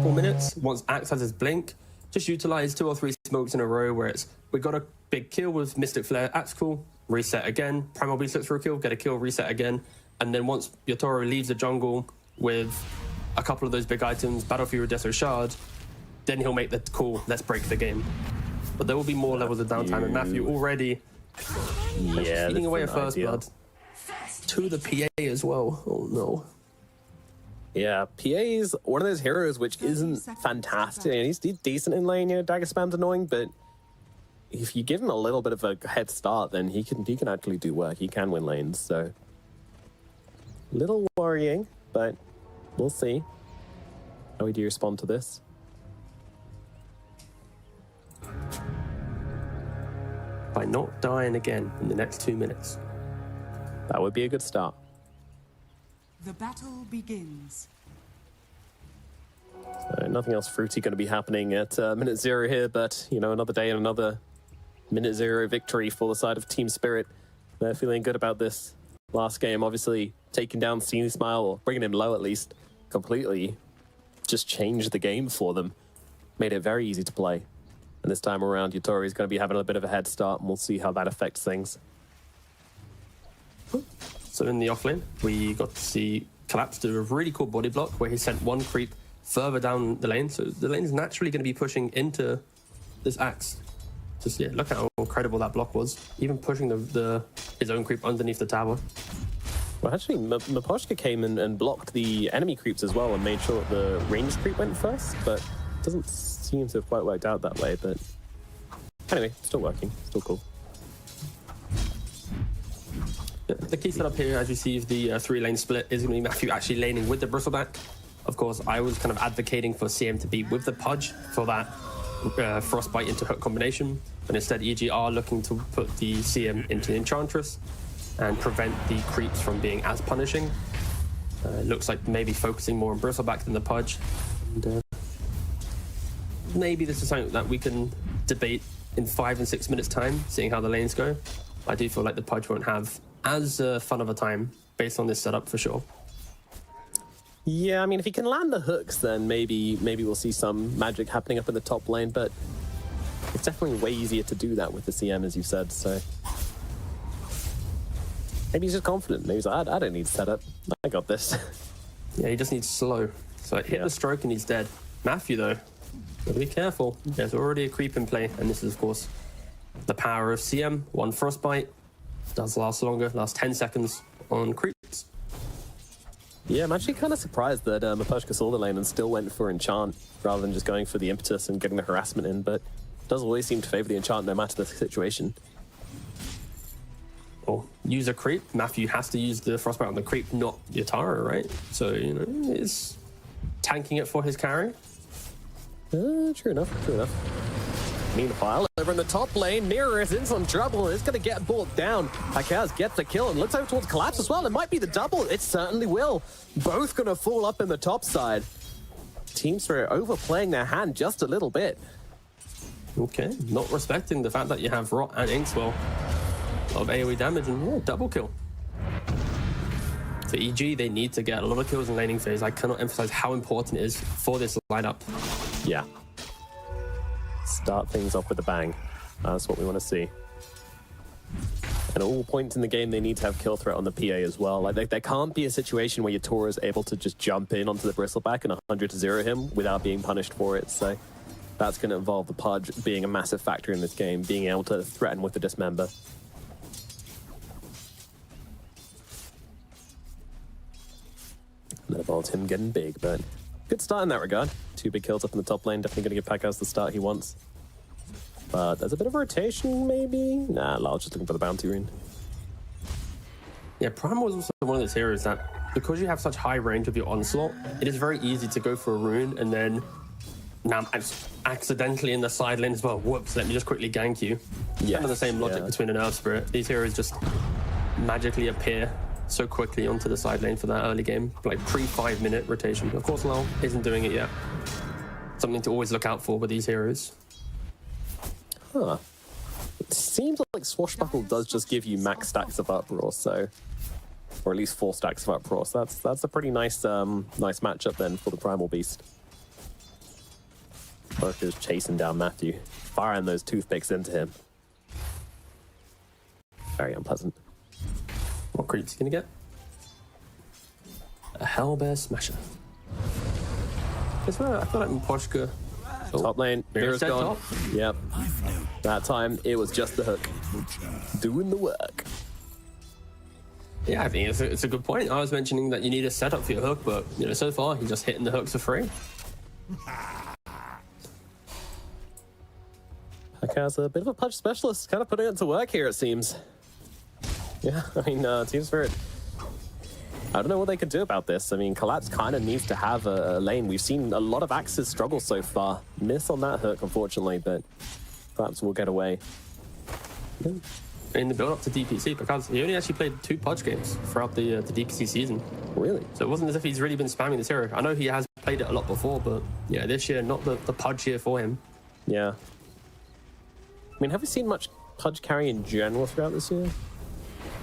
couple minutes, once Axe has his blink, just utilize 2 or 3 smokes in a row where it's, we got a big kill with Mystic Flare, Axe cool, reset again, Primal Beast looks for a kill, get a kill, reset again. And then once Yatoro leaves the jungle with a couple of those big items, Battle Fury, Deso Shard, then he'll make the call, let's break the game. But there will be more levels of downtime, and Matthew already eating away a first blood to the PA as well. Oh no. Yeah, PA is one of those heroes which isn't fantastic. He's decent in lane, you know, dagger spam's annoying, but if you give him a little bit of a head start, then he can actually do work. He can win lanes, so little worrying, but we'll see how we do respond to this. By not dying again in the next 2 minutes. That would be a good start. The battle begins. So nothing else fruity going to be happening at minute 0 here, but, you know, another day and another minute 0 victory for the side of Team Spirit. They're feeling good about this last game. Obviously, taking down Steely Smile, or bringing him low at least, completely just changed the game for them. Made it very easy to play. And this time around, Yatoro is going to be having a bit of a head start, and we'll see how that affects things. So in the offlane, we got to see Collapse do a really cool body block where he sent one creep further down the lane. So the lane is naturally going to be pushing into this Axe. Just, yeah, look how incredible that block was. Even pushing his own creep underneath the tower. Well, actually, Miposhka came and blocked the enemy creeps as well and made sure that the ranged creep went first, but it doesn't seem to have quite worked out that way. But anyway, still working, still cool. The key setup here, as you see, the 3-lane split is going to be Matthew actually laning with the Bristleback. Of course, I was kind of advocating for CM to be with the Pudge for that Frostbite into hook combination, but instead EG are looking to put the CM into the Enchantress and prevent the creeps from being as punishing. It looks like maybe focusing more on Bristleback than the Pudge. And, maybe this is something that we can debate in 5 and 6 minutes time, seeing how the lanes go. I do feel like the Pudge won't have as fun of a time based on this setup for sure. Yeah, I mean, if he can land the hooks, then maybe we'll see some magic happening up in the top lane, but it's definitely way easier to do that with the CM, as you said, so maybe he's just confident. Maybe he's like, I don't need setup. I got this. Yeah, he just needs slow. So hit the stroke and he's dead. Matthew, though, gotta be careful. There's already a creep in play, and this is, of course, the power of CM. One Frostbite does last longer, last 10 seconds on creeps. Yeah, I'm actually kind of surprised that Miposhka saw the lane and still went for Enchant rather than just going for the impetus and getting the harassment in, but it does always seem to favor the Enchant no matter the situation. Well, use a creep. Matthew has to use the Frostbite on the creep, not Yatoro, right? So, you know, he's tanking it for his carry. True enough, true enough. Meanwhile, over in the top lane, Mira is in some trouble. It's going to get brought down. Hakaz gets the kill and looks over towards Collapse as well. It might be the double. It certainly will. Both going to fall up in the top side. Team Spirit overplaying their hand just a little bit. Okay, not respecting the fact that you have Rot and Inkswell. A lot of AoE damage and yeah, double kill. For EG, they need to get a lot of kills in laning phase. I cannot emphasize how important it is for this lineup. Yeah. Start things off with a bang. That's what we want to see. And at all points in the game, they need to have kill threat on the PA as well. Like, there can't be a situation where Yatoro is able to just jump in onto the Bristleback and 100-0 him without being punished for it. So that's going to involve the Pudge being a massive factor in this game, being able to threaten with the Dismember. That involves him getting big, but good start in that regard. 2 big kills up in the top lane, definitely going to give Pakaz the start he wants. But there's a bit of rotation, maybe? Nah, Larl's just looking for the bounty rune. Yeah, Primal was also one of those heroes that, because you have such high range of your onslaught, it is very easy to go for a rune and then, now I'm accidentally in the side lane as well. Whoops, let me just quickly gank you. Yes, kind of the same logic between an Earth Spirit. These heroes just magically appear so quickly onto the side lane for that early game, like pre-5 minute rotation. Of course, Larl isn't doing it yet. Something to always look out for with these heroes. Huh. It seems like Swashbuckle does just give you max stacks of uproar, so, or at least 4 stacks of uproar. So that's a pretty nice nice matchup then for the Primal Beast. Miposhka's chasing down Matthew, firing those toothpicks into him. Very unpleasant. What creep's he gonna get? A Hellbear Smasher. I feel like Miposhka. Top lane, Mira's dead gone. top. Yep. That time, it was just the hook. Doing the work. Yeah, I think it's a good point. I was mentioning that you need a setup for your hook, but so far he's just hitting the hooks for free. As a bit of a punch specialist, kind of putting it to work here, it seems. Yeah, I mean, Team Spirit, I don't know what they can do about this. I mean, Collapse kind of needs to have a lane. We've seen a lot of Axes struggle so far. Miss on that hook, unfortunately, but Collapse will get away. In the build-up to DPC, because he only actually played 2 Pudge games throughout the DPC season. Really? So it wasn't as if he's really been spamming this hero. I know he has played it a lot before, but yeah, this year, not the Pudge year for him. Yeah. I mean, have we seen much Pudge carry in general throughout this year?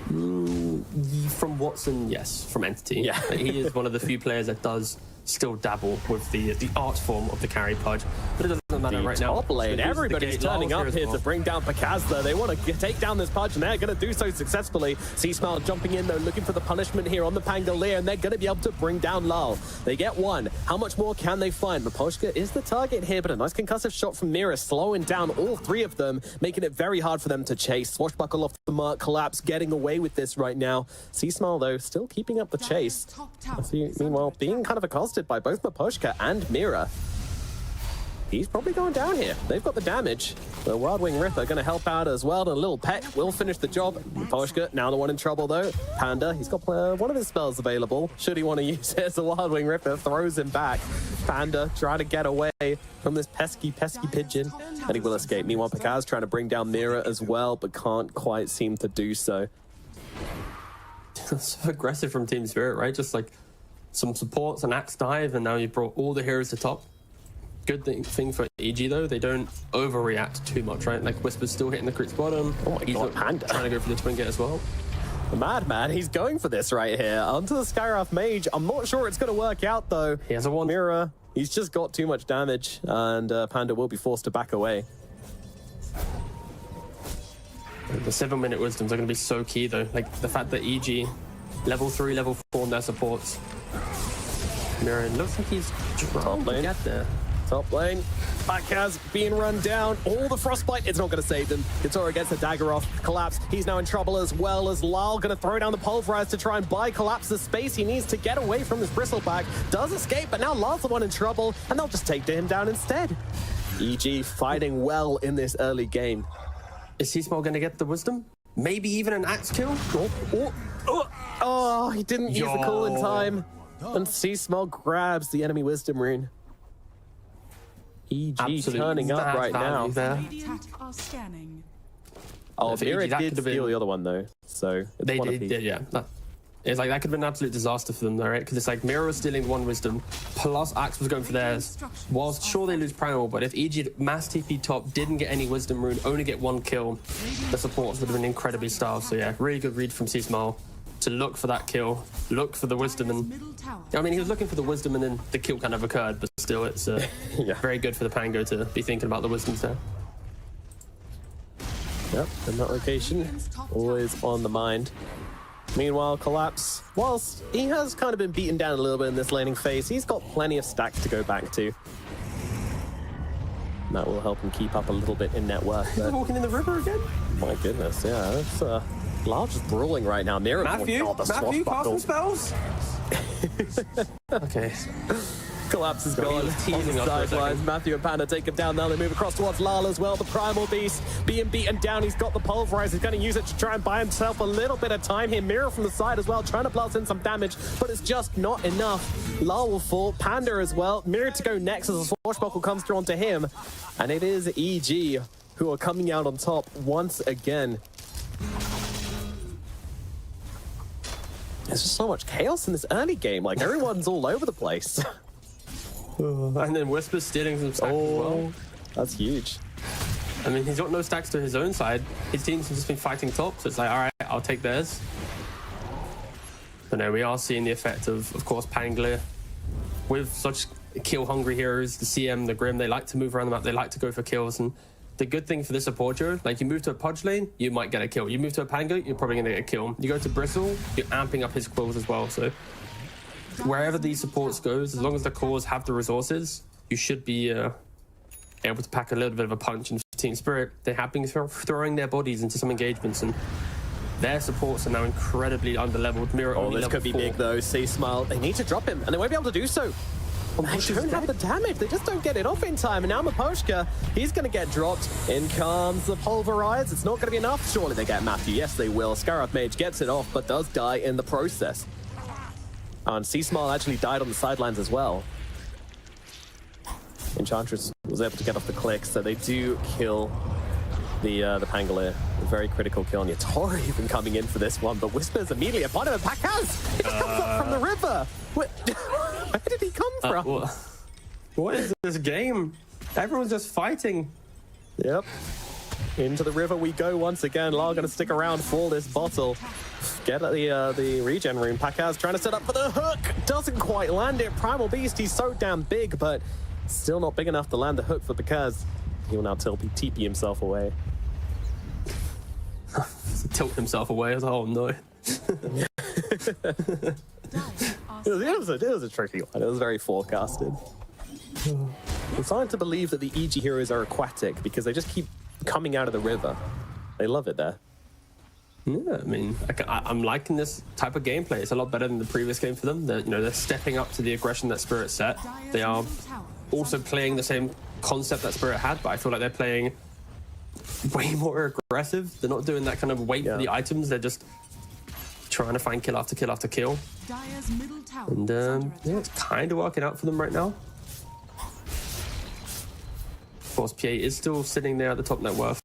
From Watson, yes. From Entity, Yeah. He is one of the few players that does still dabble with the art form of the carry Pudge, but it doesn't matter right now. Top lane, So everybody's turning up here to bring down Pakazda. They want to take down this Pudge, and they're going to do so successfully. C-Smile jumping in, though, looking for the punishment here on the Pangolier, and they're going to be able to bring down Larl. They get one. How much more can they find? Miposhka is the target here, but a nice concussive shot from Mira, slowing down all 3 of them, making it very hard for them to chase. Swashbuckle off the mark, Collapse getting away with this right now. C-Smile, though, still keeping up the chase. Meanwhile, being kind of accosted by both Miposhka and Mira. He's probably going down here. They've got the damage. The Wild Wing Ripper going to help out as well. And a little pet will finish the job. Miposhka, now the one in trouble, though. Panda, he's got one of his spells available. Should he want to use it as a Wild Wing Ripper, throws him back. Panda trying to get away from this pesky pigeon. And he will escape. Meanwhile, Pakaz trying to bring down Mira as well, but can't quite seem to do so. So aggressive from Team Spirit, right? Just like some supports, an axe dive, and now you brought all the heroes to top. Good thing for EG, though, they don't overreact too much, right? Like, Whisper's still hitting the crit's bottom. Oh my god, Panda. Trying to go for the twin get as well. The Madman, he's going for this right here. Onto the Skywrath Mage. I'm not sure it's going to work out, though. He has a one. Mira, he's just got too much damage, and Panda will be forced to back away. The 7-minute wisdoms are going to be so key, though. Like, the fact that EG, level 3, level 4 on their supports. Mira, looks like he's trying to get there. Top lane, Pakaz being run down. All the frostbite, it's not going to save them. Yatoro gets the dagger off. Collapse, he's now in trouble as well as Larl going to throw down the pulverize to try and buy Collapse the space he needs to get away from this bristleback. Does escape, but now Larl's the one in trouble, and they'll just take him down instead. EG fighting well in this early game. Is C-Small going to get the wisdom? Maybe even an axe kill? Oh, he didn't use the cool in time. And C-Small grabs the enemy wisdom rune. EG Absolutely turning up right now. Are scanning. Oh, For Mira EG, that did could have steal been- the other one, though. So it's They one did, apiece. yeah. It's like that could have been an absolute disaster for them, though, right? Because it's like Mira was stealing one wisdom, plus Axe was going for theirs. Whilst sure they lose Primal, but if EG mass TP top didn't get any wisdom rune, only get 1 kill, the supports would have been incredibly starved. So yeah, really good read from C-Smile to look for that kill, look for the wisdom, and Middle tower. I mean he was looking for the wisdom, and then the kill kind of occurred. But still, it's Yeah. very good for the Pango to be thinking about the wisdoms there. Yep, in that location, always on the mind. Meanwhile, Collapse, whilst he has kind of been beaten down a little bit in this laning phase, he's got plenty of stacks to go back to. That will help him keep up a little bit in net worth. He's But walking in the river again. my goodness, yeah, that's Large is brawling right now. Mira, Matthew, oh, the casting swashbuckle. spells. Okay. Collapse is He gone. was teasing On the us for a sidelines. second. Matthew and Panda take him down now. They move across towards Larl as well. The Primal Beast being beaten down. He's got the pulverize. He's going to use it to try and buy himself a little bit of time here. Mira from the side as well, trying to blast in some damage, but it's just not enough. Larl will fall. Panda as well. Mira to go next as a swashbuckle comes through onto him. And it is EG who are coming out on top once again. There's just so much chaos in this early game. Like, everyone's all over the place. And then Whisper's stealing some stacks as well. That's huge. I mean, he's got no stacks to his own side. His team's just been fighting top, so it's like, all right, I'll take theirs. But no, we are seeing the effect of course, Pangolier with such kill-hungry heroes, the CM, the Grim, they like to move around the map, they like to go for kills, and the good thing for this support duo, like you move to a Pudge lane, you might get a kill. You move to a Pango, you're probably going to get a kill. You go to Bristle, you're amping up his quills as well. So wherever these supports goes, as long as the cores have the resources, you should be able to pack a little bit of a punch. And for Team Spirit, they have been throwing their bodies into some engagements, and their supports are now incredibly under-leveled. Mira only this level could be 4. big though. See Smile, they need to drop him, and they won't be able to do so. Well, they don't have the damage, they just don't get it off in time. And now Miposhka, he's going to get dropped. In comes the Pulverize. It's not going to be enough. Surely they get Matthew. Yes, they will. Scarab Mage gets it off, but does die in the process. And C-Smile actually died on the sidelines as well. Enchantress was able to get off the click, so they do kill the Pangolier. A very critical kill on Yatoro even coming in for this one, but Whisper's immediately upon him, and Pakaz! He just comes up from the river! Where did he come from? What is this game? Everyone's just fighting. Yep. Into the river we go once again. Larl gonna stick around for this bottle. Get at the regen room. Pakaz trying to set up for the hook. Doesn't quite land it. Primal Beast, he's so damn big, but still not big enough to land the hook for Pakaz. He will now TP himself away. Tilt himself away. I was like, oh no. It was a tricky one. It was very forecasted. I'm starting to believe that the EG heroes are aquatic because they just keep coming out of the river. They love it there. Yeah, I mean, I'm liking this type of gameplay. It's a lot better than the previous game for them. They're stepping up to the aggression that Spirit set. They are also playing the same concept that Spirit had, but I feel like they're playing way more aggressive. They're not doing that kind of wait for the items. They're just trying to find kill after kill after kill. And yeah, it's kind of working out for them right now. Of course, PA is still sitting there at the top net worth,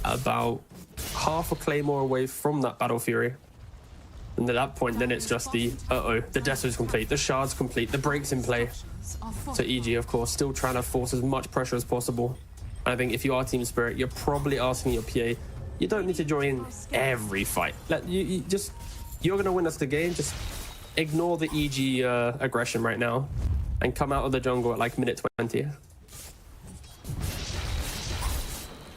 about half a claymore away from that Battle Fury. And at that point, then it's just the the Desso's complete, the shard's complete, the break's in play. So EG, of course, still trying to force as much pressure as possible. I think if you are Team Spirit, you're probably asking your PA, you don't need to join every fight. You're going to win us the game. Just ignore the EG aggression right now and come out of the jungle at like minute 20.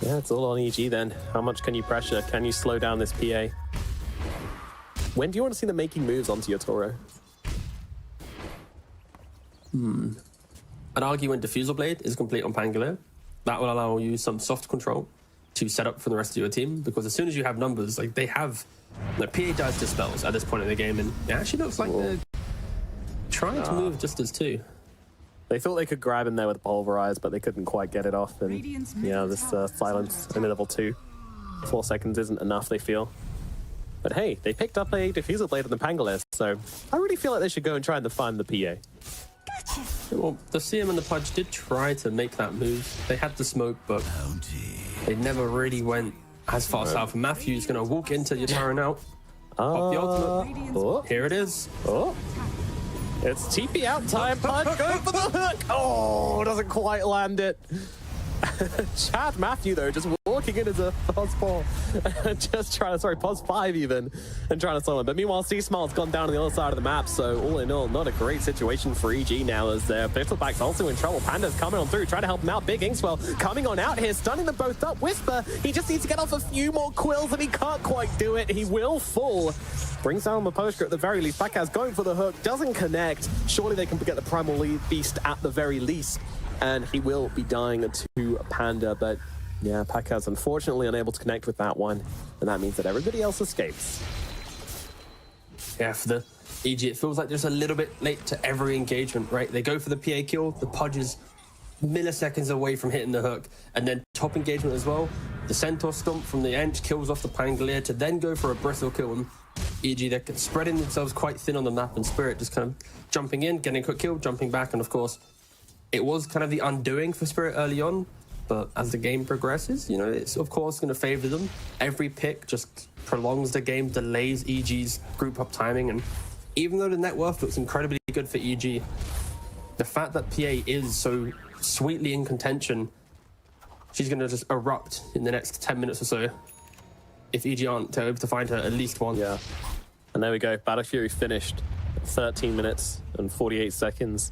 Yeah, it's all on EG then. How much can you pressure? Can you slow down this PA? When do you want to see them making moves onto Yatoro? I'd argue when Diffusal Blade is complete on Pangolier, that will allow you some soft control to set up for the rest of your team, because as soon as you have numbers, like they have, PA does dispels at this point in the game, and it actually looks like they're trying to move just as two. They thought they could grab him there with Pulverize, but they couldn't quite get it off. And yeah, this silence in level 2. 4 seconds isn't enough, they feel. But hey, they picked up a Diffusal Blade on the Pangolier, so I really feel like they should go and try and find the PA. Well, the CM and the Pudge did try to make that move. They had the smoke, but they never really went as far south. Matthew's going to walk into Yatoro now. Pop the ultimate. Oh. Here it is. Oh. It's TP out time. Pudge going for the hook. Oh, doesn't quite land it. Chad Matthew, though, just walking in as a pos 4. Just trying to, sorry, pos 5 even, and trying to summon. But meanwhile, C-Smile's gone down on the other side of the map, so all in all, not a great situation for EG now, as their Pistoleback's also in trouble. Panda's coming on through, trying to help him out. Big Inkswell coming on out here, stunning them both up. Whisper, he just needs to get off a few more quills, and he can't quite do it. He will fall. Brings down Miposhka at the very least. Pakaz going for the hook, doesn't connect. Surely they can get the Primal Beast at the very least. And he will be dying to Panda, but yeah, Pakaz unfortunately unable to connect with that one, and that means that everybody else escapes. Yeah, for the EG, it feels like just a little bit late to every engagement, right? They go for the PA kill, the Pudge is milliseconds away from hitting the hook, and then top engagement as well. The Centaur Stomp from the Ench kills off the Pangolier to then go for a Bristle kill, and EG, they're spreading themselves quite thin on the map, and Spirit just kind of jumping in, getting a quick kill, jumping back, and of course, it was kind of the undoing for Spirit early on, but as the game progresses, you know, it's of course going to favor them. Every pick just prolongs the game, delays EG's group up timing, and even though the net worth looks incredibly good for EG, the fact that PA is so sweetly in contention, she's going to just erupt in the next 10 minutes or so if EG aren't able to find her at least one. Yeah, and there we go. Battle Fury finished. 13 minutes and 48 seconds.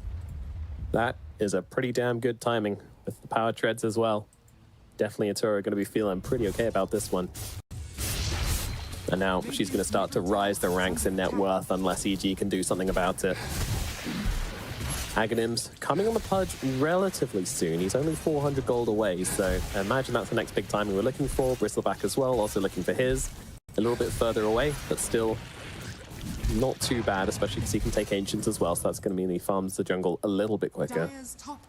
That is a pretty damn good timing with the power treads as well. Definitely YatoroGOD going to be feeling pretty okay about this one. And now she's going to start to rise the ranks in net worth unless EG can do something about it. Aghanims coming on the Pudge relatively soon. He's only 400 gold away, so I imagine that's the next big timing we're looking for. Bristleback as well, also looking for his. A little bit further away, but still not too bad, especially because he can take Ancients as well, so that's going to mean he farms the jungle a little bit quicker.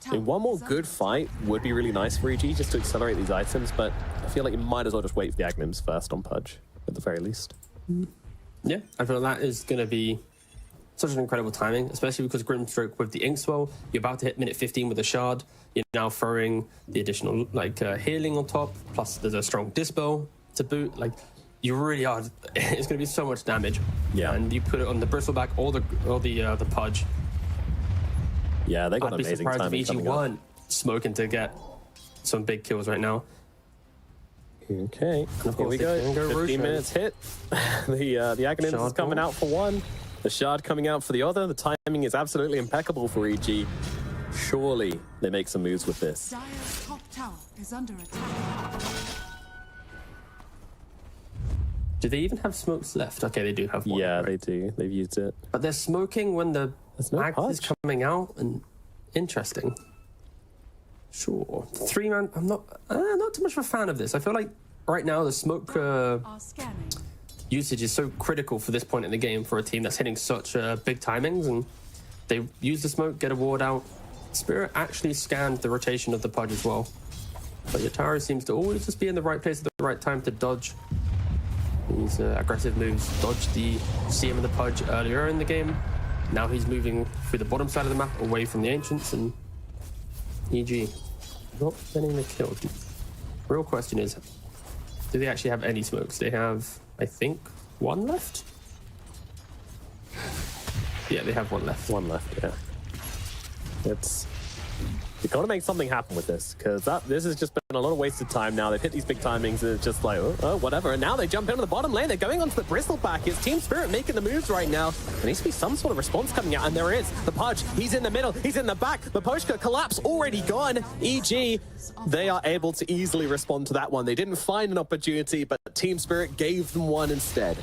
I mean, one more good fight would be really nice for EG, just to accelerate these items, but I feel like you might as well just wait for the Aghanims first on Pudge, at the very least. Yeah, I feel that is going to be such an incredible timing, especially because Grimstroke with the Inkswell, you're about to hit minute 15 with a shard. You're now throwing the additional healing on top, plus there's a strong dispel to boot. Like, you really are. It's going to be so much damage. Yeah, and you put it on the Bristleback or the Pudge. Yeah, they got I'd be amazing surprised timing if EG weren't smoking to get some big kills right now. Okay, and of course, here we go. 15 minutes hit. the Aghanims is coming out for one. The shard coming out for the other. The timing is absolutely impeccable for EG. Surely they make some moves with this. Dire's top tower is under attack. Do they even have smokes left? Okay, they do have one. Yeah, right? they do. They've used it. But they're smoking when the mag is coming out, and interesting. Sure. 3-man. I'm not too much of a fan of this. I feel like right now the smoke usage is so critical for this point in the game for a team that's hitting such big timings, and they use the smoke, get a ward out. Spirit actually scanned the rotation of the Pudge as well, but Yatoro seems to always just be in the right place at the right time to dodge these aggressive moves. Dodged the CM and the Pudge earlier in the game. Now he's moving through the bottom side of the map away from the Ancients, and EG not getting the kill. Real question is, do they actually have any smokes? They have, I think, one left? Yeah, they have one left. One left, yeah. You've got to make something happen with this, because this has just been a lot of wasted time now. They've hit these big timings, and it's just like, oh, whatever. And now they jump into the bottom lane. They're going onto the Bristleback. It's Team Spirit making the moves right now. There needs to be some sort of response coming out, and there is. The Pudge, he's in the middle, he's in the back. Miposhka collapse already gone. EG, they are able to easily respond to that one. They didn't find an opportunity, but Team Spirit gave them one instead.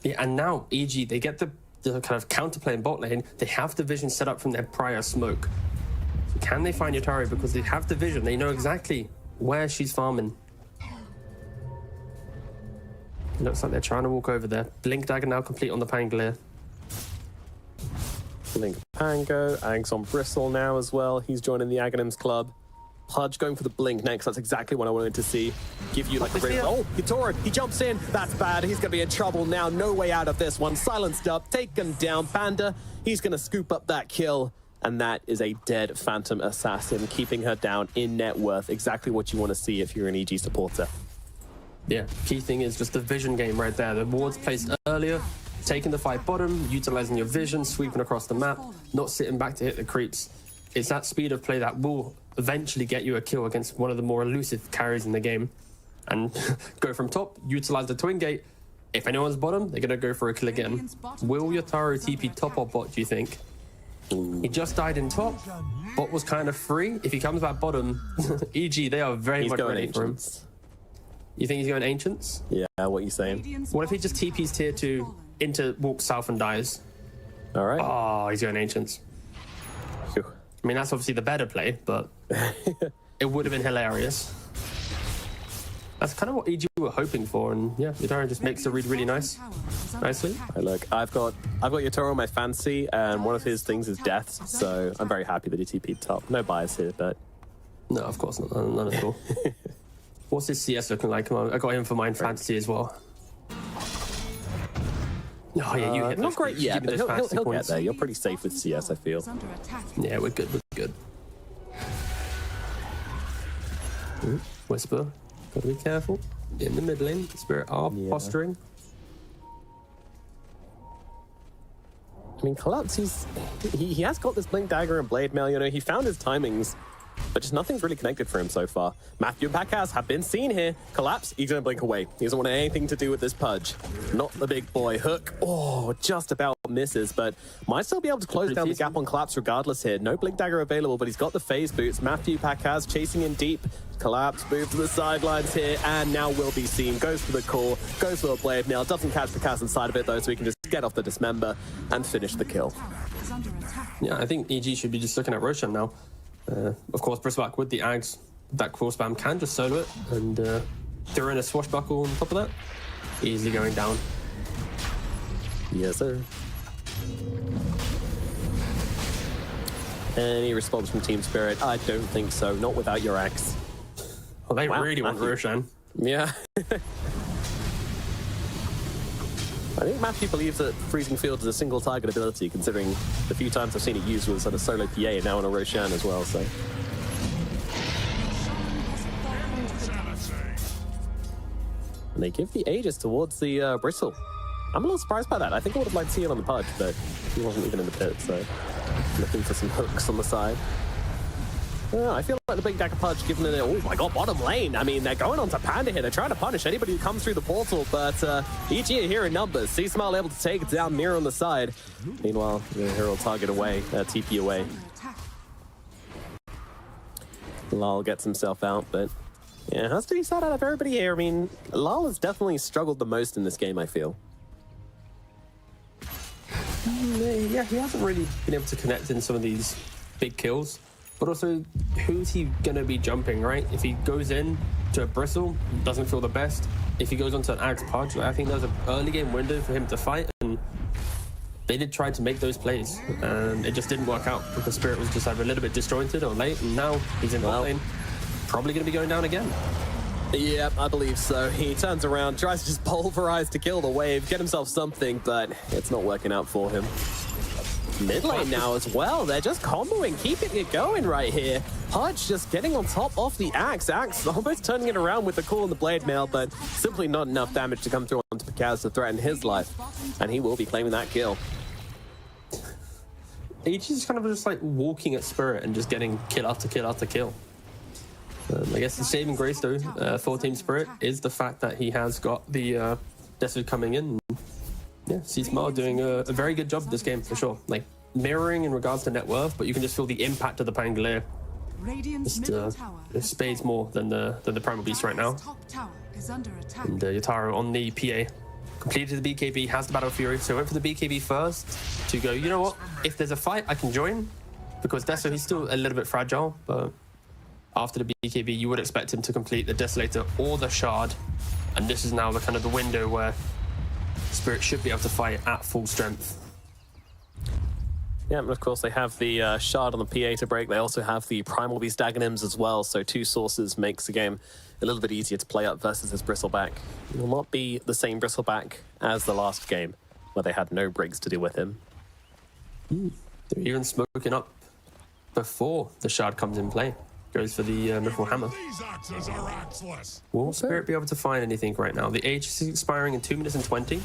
Yeah, and now EG, they get the kind of counterplay in bot lane. They have the vision set up from their prior smoke. Can they find Yatoro? Because they have the vision. They know exactly where she's farming. It looks like they're trying to walk over there. Blink dagger now complete on the Pangolier. Blink Pango. Ag's on Bristle now as well. He's joining the Aghanims club. Pudge going for the blink next. That's exactly what I wanted to see. Give you like a ring. Oh, Yatoro, he jumps in. That's bad. He's going to be in trouble now. No way out of this one. Silenced up. Taken down. Panda, he's going to scoop up that kill. And that is a dead Phantom Assassin, keeping her down in net worth. Exactly what you want to see if you're an EG supporter. Yeah, key thing is just the vision game right there. The wards placed earlier, taking the fight bottom, utilizing your vision, sweeping across the map, not sitting back to hit the creeps. It's that speed of play that will eventually get you a kill against one of the more elusive carries in the game. And go from top, utilize the twin gate. If anyone's bottom, they're going to go for a kill again. Will Yatoro TP top or bot, do you think? He just died in top. Bot was kind of free. If he comes back bottom, EG, they are very much ready for him. You think he's going Ancients? Yeah, what are you saying? What if he just TP's tier 2 into walks south and dies? All right. Oh, he's going Ancients. Phew. I mean, that's obviously the better play, but it would have been hilarious. That's kind of what EG were hoping for, and yeah, Yatoro just makes the read really nicely. Right, look, I've got Yatoro on my fancy, and one of his things is deaths, so I'm very happy that he TP'd top. No bias here, but no, of course not, none at all. What's his CS looking like? Come on, I got him for mine fantasy as well. Oh yeah, you hit not great yet, but he'll get there. You're pretty safe with CS, I feel. Yeah, we're good. Ooh, Whisper. Gotta be careful. In the mid lane, Spirit are posturing. I mean, Collapse, he has got this Blink Dagger and Blade Mail, you know, he found his timings, but just nothing's really connected for him so far. Matthew and Packas have been seen here. Collapse, he's gonna blink away. He doesn't want anything to do with this Pudge. Not the big boy. Hook, oh, just about misses, but might still be able to close down the gap on Collapse regardless here. No Blink Dagger available, but he's got the phase boots. Matthew Pakaz chasing in deep. Collapse move to the sidelines here, and now will be seen. Goes for the core, goes for the blade mail. Doesn't catch Pakaz inside of it though, so he can just get off the dismember and finish the kill. Yeah, I think EG should be just looking at Roshan now. Of course, Bristleback with the Ags, that core spam can just solo it, and throw in a swashbuckle on top of that. Easily going down. Yes, sir. Any response from Team Spirit? I don't think so. Not without your axe. Well, they Wow, really want Matthew. Roshan. Yeah. I think Matthew believes that Freezing Field is a single target ability, considering the few times I've seen it used was on a solo PA and now on a Roshan as well, so. And they give the Aegis towards the Bristle. I'm a little surprised by that. I think I would have liked to see it on the Pudge, but he wasn't even in the pit, so looking for some hooks on the side. I feel like the Big Dagger Pudge giving it, oh my god, bottom lane. I mean, they're going on to Panda here. They're trying to punish anybody who comes through the portal, but EG are here in numbers. C-Smile able to take down Mira on the side. Meanwhile, the hero target away, TP away. Larl gets himself out, but yeah, has to be sad out of everybody here. I mean, Larl has definitely struggled the most in this game, I feel. Yeah, he hasn't really been able to connect in some of these big kills. But also, who's he going to be jumping, right? If he goes in to a Bristle, doesn't feel the best. If he goes onto an Axe Pudge, I think there's an early game window for him to fight. And they did try to make those plays. And it just didn't work out because Spirit was just either a little bit disjointed or late. And now he's in bot lane. Probably going to be going down again. Yep, I believe so. He turns around, tries to just pulverize to kill the wave, get himself something, but it's not working out for him. Mid lane now as well. They're just comboing, keeping it going right here. Pudge just getting on top of the Axe. Axe almost turning it around with the cool and the blade mail, but simply not enough damage to come through onto Pakaz to threaten his life. And he will be claiming that kill. He's just kind of just like walking at Spirit and just getting kill after kill after kill. I guess the saving grace though for Team Spirit is the fact that he has got the Desert coming in. Yeah, C-Smile doing a very good job this game for sure. Like mirroring in regards to net worth, but you can just feel the impact of the Pangolier. It spades more than the Primal Beast right now. And Yatoro on the PA. Completed the BKB, has the Battle Fury, so went for the BKB first to go, you know what, if there's a fight, I can join. Because Deso, he's still a little bit fragile, but after the BKB, you would expect him to complete the Desolator or the Shard. And this is now the kind of the window where Spirit should be able to fight at full strength. Yeah, and of course they have the Shard on the PA to break. They also have the Primal Beast Daggonyms as well, so two sources makes the game a little bit easier to play up versus this Bristleback. It will not be the same Bristleback as the last game, where they had no breaks to deal with him. They're even smoking up before the Shard comes in play. Goes for the Mythril Hammer. Will Spirit be able to find anything right now? The age is expiring in 2 minutes and 20.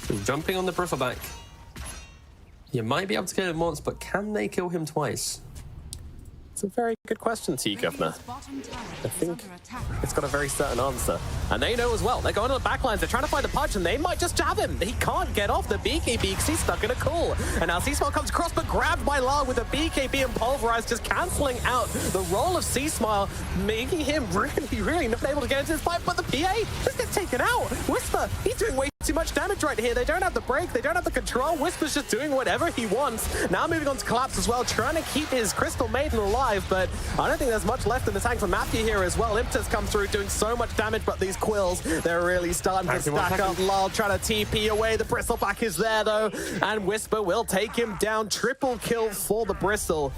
So jumping on the Bristleback. You might be able to kill him once, but can they kill him twice? It's a very good question, T, Governor. I think it's got a very certain answer. And they know as well. They're going on the backlines. They're trying to find the Pudge, and they might just jab him. He can't get off the BKB because he's stuck in a cool. And now C-Smile comes across, but grabbed by Larl with a BKB and Pulverize, just cancelling out the role of C-Smile, making him really not able to get into this fight. But the PA just gets taken out. Whisper, he's doing way too much damage right here. They don't have the break. They don't have the control. Whisper's just doing whatever he wants. Now moving on to Collapse as well, trying to keep his Crystal Maiden alive, but I don't think there's much left in the tank for Matthew here as well. Impetus comes through doing so much damage, but these quills, they're really starting to stack up. Larl trying to TP away. The Bristleback is there though, and Whisper will take him down. Triple kill for the Bristle.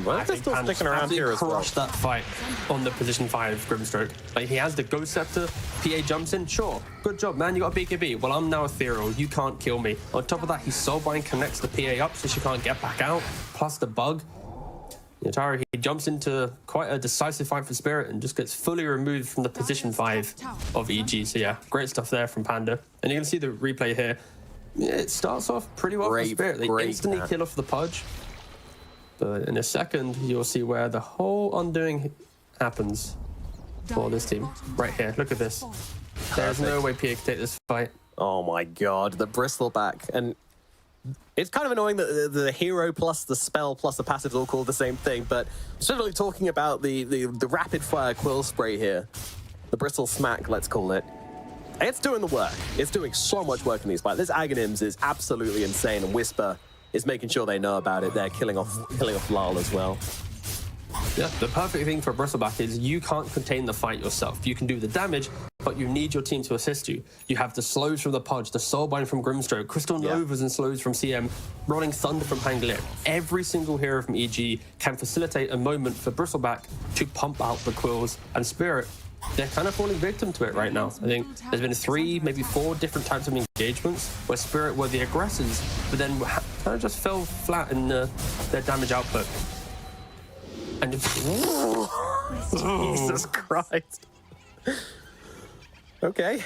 Well, they're still sticking around here as well. Crushed that fight on the position 5 Grimstroke. Like he has the Ghost Scepter, PA jumps in, sure, good job man, you got a BKB. Well, I'm now ethereal, you can't kill me. On top of that, his Soulbind connects the PA up so she can't get back out, plus the bug. Yatoro, he jumps into quite a decisive fight for Spirit and just gets fully removed from the position 5 of EG. So yeah, great stuff there from Panda. And you can see the replay here. Yeah, it starts off pretty well for Spirit. They instantly kill off the Pudge. But in a second, you'll see where the whole undoing happens for this team. Right here, look at this. There's no way PA can take this fight. Oh my god, the bristleback. And it's kind of annoying that the hero plus the spell plus the passive is all called the same thing, but specifically talking about the rapid fire quill spray here. The bristle smack, let's call it. It's doing the work. It's doing so much work in these fights. This Aghanims is absolutely insane, and Whisper is making sure they know about it. They're killing off Larl as well. Yeah, the perfect thing for Bristleback is you can't contain the fight yourself. You can do the damage, but you need your team to assist you. You have the slows from the Pudge, the Soulbind from Grimstroke, Crystal Novas and slows from CM, Rolling Thunder from Pangolier. Every single hero from EG can facilitate a moment for Bristleback to pump out the Quills and Spirit. They're kind of falling victim to it right now. I think there's been 3, maybe 4 different types of engagements where Spirit were the aggressors, but then kind of just fell flat in their damage output. And Jesus Christ. Okay.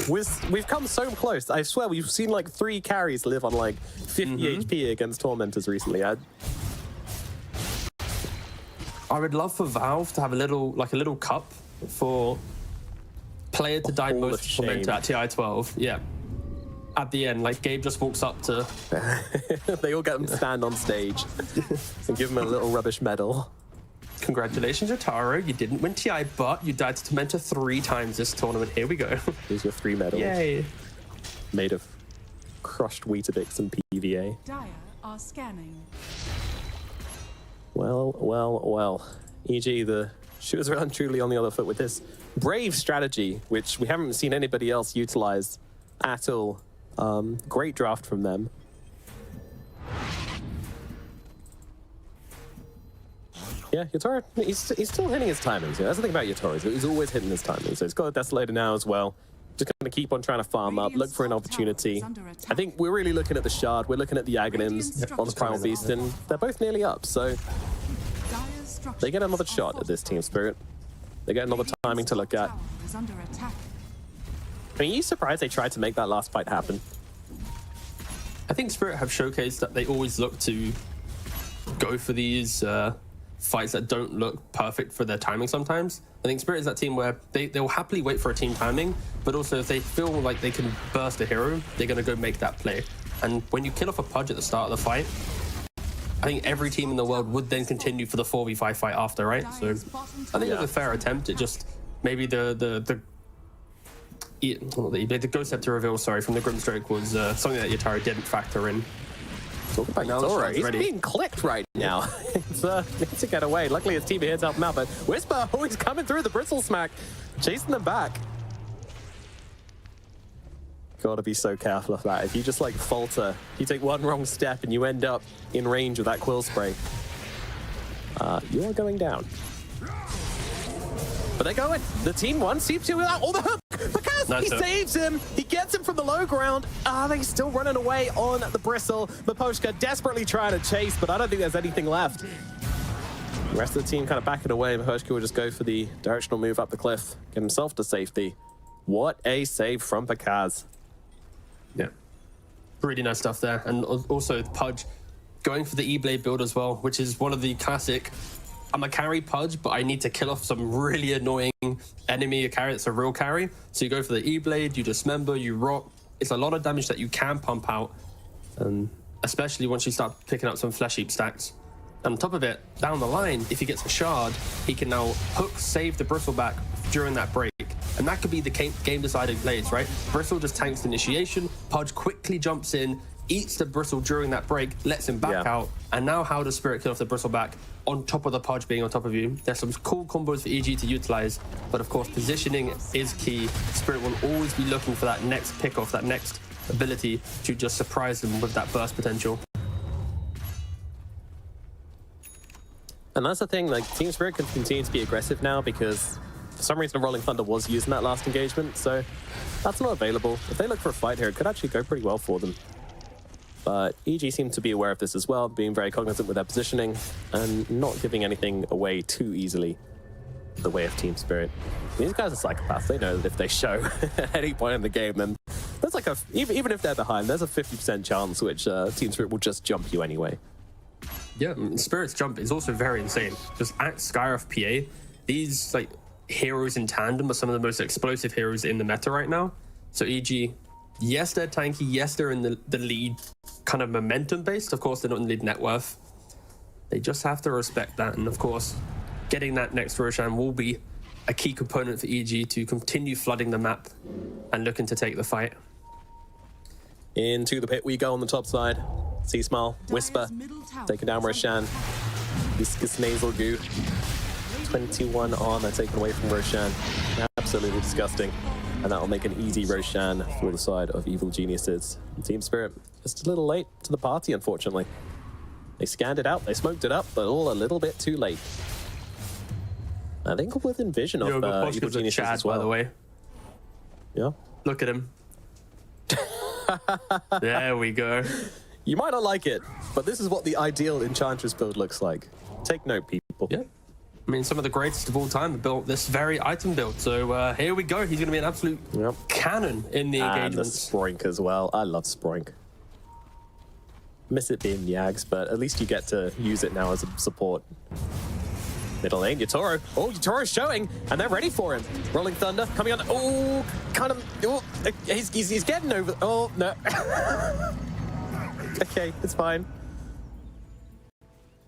We've come so close. I swear, we've seen like 3 carries live on like 50 HP against Tormentors recently. I would love for Valve to have a little cup for player to die most Tormentor at TI-12. Yeah. At the end, like Gabe just walks up to... They all get him to stand on stage and give him a little rubbish medal. Congratulations, Yatoro. You didn't win TI, but you died to Tormentor 3 times this tournament. Here we go. Here's your 3 medals. Yay. Made of crushed Weetabix and PVA. Dire are scanning. Well. EG, the shoes are truly on the other foot with this brave strategy, which we haven't seen anybody else utilize at all. Great draft from them. Yeah, Yatoro, he's still hitting his timings. That's the thing about Yatoro. He's always hitting his timings. So he's got a Desolator now as well. Just going to keep on trying to farm up, look for an opportunity. I think we're really looking at the Shard. We're looking at the Aghanims on the Primal Beast, and they're both nearly up. So they get another shot at this Team Spirit. They get another timing to look at. Are you surprised they tried to make that last fight happen? I think Spirit have showcased that they always look to go for these fights that don't look perfect for their timing sometimes. I think Spirit is that team where they'll happily wait for a team timing, but also if they feel like they can burst a hero, they're going to go make that play. And when you kill off a Pudge at the start of the fight, I think every team in the world would then continue for the 4v5 fight after, right? So I think it was a fair attempt. It just maybe the Ghost Scepter reveal, from the Grimstroke was something that Yatoro didn't factor in. Talk about Yatoro. He's being clipped right now. It's to get away. Luckily his team here to help him out, but Whisper always coming through the bristle smack, chasing them back. Gotta be so careful of that. If you just like falter, you take one wrong step and you end up in range with that quill spray, you are going down. But they're going. The team one seems to without all the hook. Because he saves him. He gets him from the low ground. They're still running away on the bristle. Miposhka desperately trying to chase, but I don't think there's anything left. The rest of the team kind of backing away. Miposhka will just go for the directional move up the cliff, get himself to safety. What a save from Pakaz. Yeah. Really nice stuff there. And also Pudge going for the E-Blade build as well, which is one of the classic, I'm a carry Pudge, but I need to kill off some really annoying enemy, a carry that's a real carry. So you go for the E-Blade, you dismember, you rot. It's a lot of damage that you can pump out, especially once you start picking up some Flesh Heap stacks. And on top of it, down the line, if he gets a Shard, he can now hook save the Bristleback during that break. And that could be the game-deciding plays, right? Bristle just tanks the initiation, Pudge quickly jumps in, eats the Bristle during that break, lets him back out, and now how does Spirit kill off the Bristleback on top of the Pudge being on top of you? There's some cool combos for EG to utilize, but of course positioning is key. Spirit will always be looking for that next pick-off, that next ability to just surprise them with that burst potential. And that's the thing, like, Team Spirit can continue to be aggressive now because for some reason Rolling Thunder was using that last engagement, so that's not available. If they look for a fight here, it could actually go pretty well for them. But EG seem to be aware of this as well, being very cognizant with their positioning and not giving anything away too easily the way of Team Spirit. These guys are psychopaths. They know that if they show at any point in the game, then there's like even if they're behind, there's a 50% chance which Team Spirit will just jump you anyway. Yeah, Spirit's jump is also very insane. Just at Skyroth PA, these like heroes in tandem are some of the most explosive heroes in the meta right now. So EG, yes, they're tanky. Yes, they're in the lead, kind of momentum based. Of course, they're not in the lead net worth. They just have to respect that. And of course, getting that next Roshan will be a key component for EG to continue flooding the map and looking to take the fight. Into the pit we go on the top side. See Smile, Whisper, taking down Roshan. Viscous Nasal Goo. 21 armor taken away from Roshan. Absolutely disgusting. And that'll make an easy Roshan for the side of Evil Geniuses. Team Spirit just a little late to the party, unfortunately. They scanned it out, they smoked it up, but all a little bit too late. I think within vision of Evil Geniuses Chad, as well. by the way. Yeah. Look at him. There we go. You might not like it, but this is what the ideal Enchantress build looks like. Take note, people. Yeah. I mean, some of the greatest of all time have built this very item build. So here we go. He's going to be an absolute cannon in the And the engagements. Sproink as well. I love Sproink. Miss it being Yags, but at least you get to use it now as a support. Middle lane, Yatoro. Oh, Yatoro's showing, and they're ready for him. Rolling Thunder coming on. Oh, kind of. Oh, he's getting over. Oh, no. Okay, it's fine.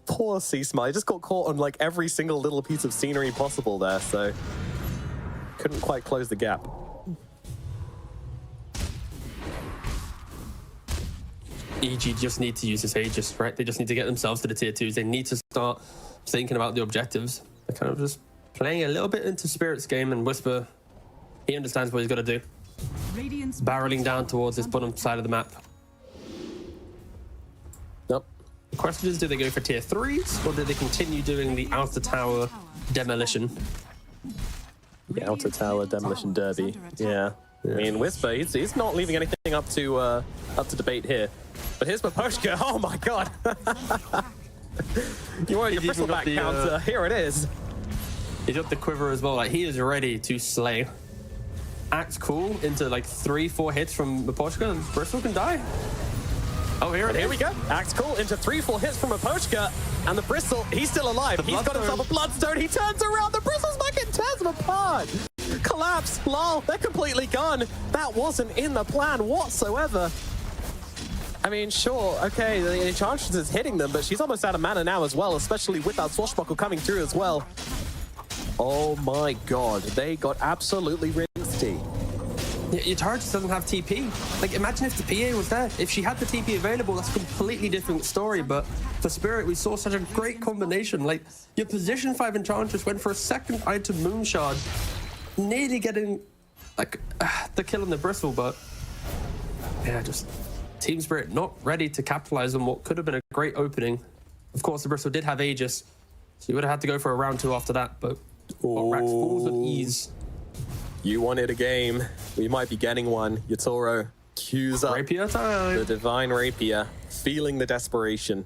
Poor Seasmile. He just got caught on like every single little piece of scenery possible there, so couldn't quite close the gap. EG just need to use this Aegis, right? They just need to get themselves to the tier 2s. They need to start thinking about the objectives. They're kind of just playing a little bit into Spirit's game, and Whisper, he understands what he's got to do. Barreling down towards this bottom side of the map. Nope. The question is, do they go for tier 3s, or do they continue doing the outer tower demolition? The outer tower demolition derby. Yeah. I mean, Whisper, he's not leaving anything up to debate here. But here's Miposhka. Oh my god. You want your bristleback counter. Here it is. He's got the quiver as well. Like, he is ready to slay. Axe cool into like 3-4 hits from Miposhka, and Bristle can die. Oh, here we go. Axe cool into 3-4 hits from Miposhka, and the Bristle, he's still alive. He's got himself a Bloodstone. He turns around. The Bristle's back and tears them apart. Collapse. Larl, they're completely gone. That wasn't in the plan whatsoever. I mean, sure, okay, the Enchantress is hitting them, but she's almost out of mana now as well, especially with that Swashbuckle coming through as well. Oh my god, they got absolutely rinsty. Yatoro just doesn't have TP. Like, imagine if the PA was there. If she had the TP available, that's a completely different story. But for Spirit, we saw such a great combination. Like, your position 5 Enchantress went for a second item Moonshard, nearly getting, like, the kill on the Bristle, but yeah, just Team Spirit not ready to capitalize on what could have been a great opening. Of course, the Bristle did have Aegis, so you would have had to go for a round 2 after that, but Rax falls with ease. You wanted a game. We might be getting one. Yatoro cues up Rapier time. the Divine Rapier, feeling the desperation,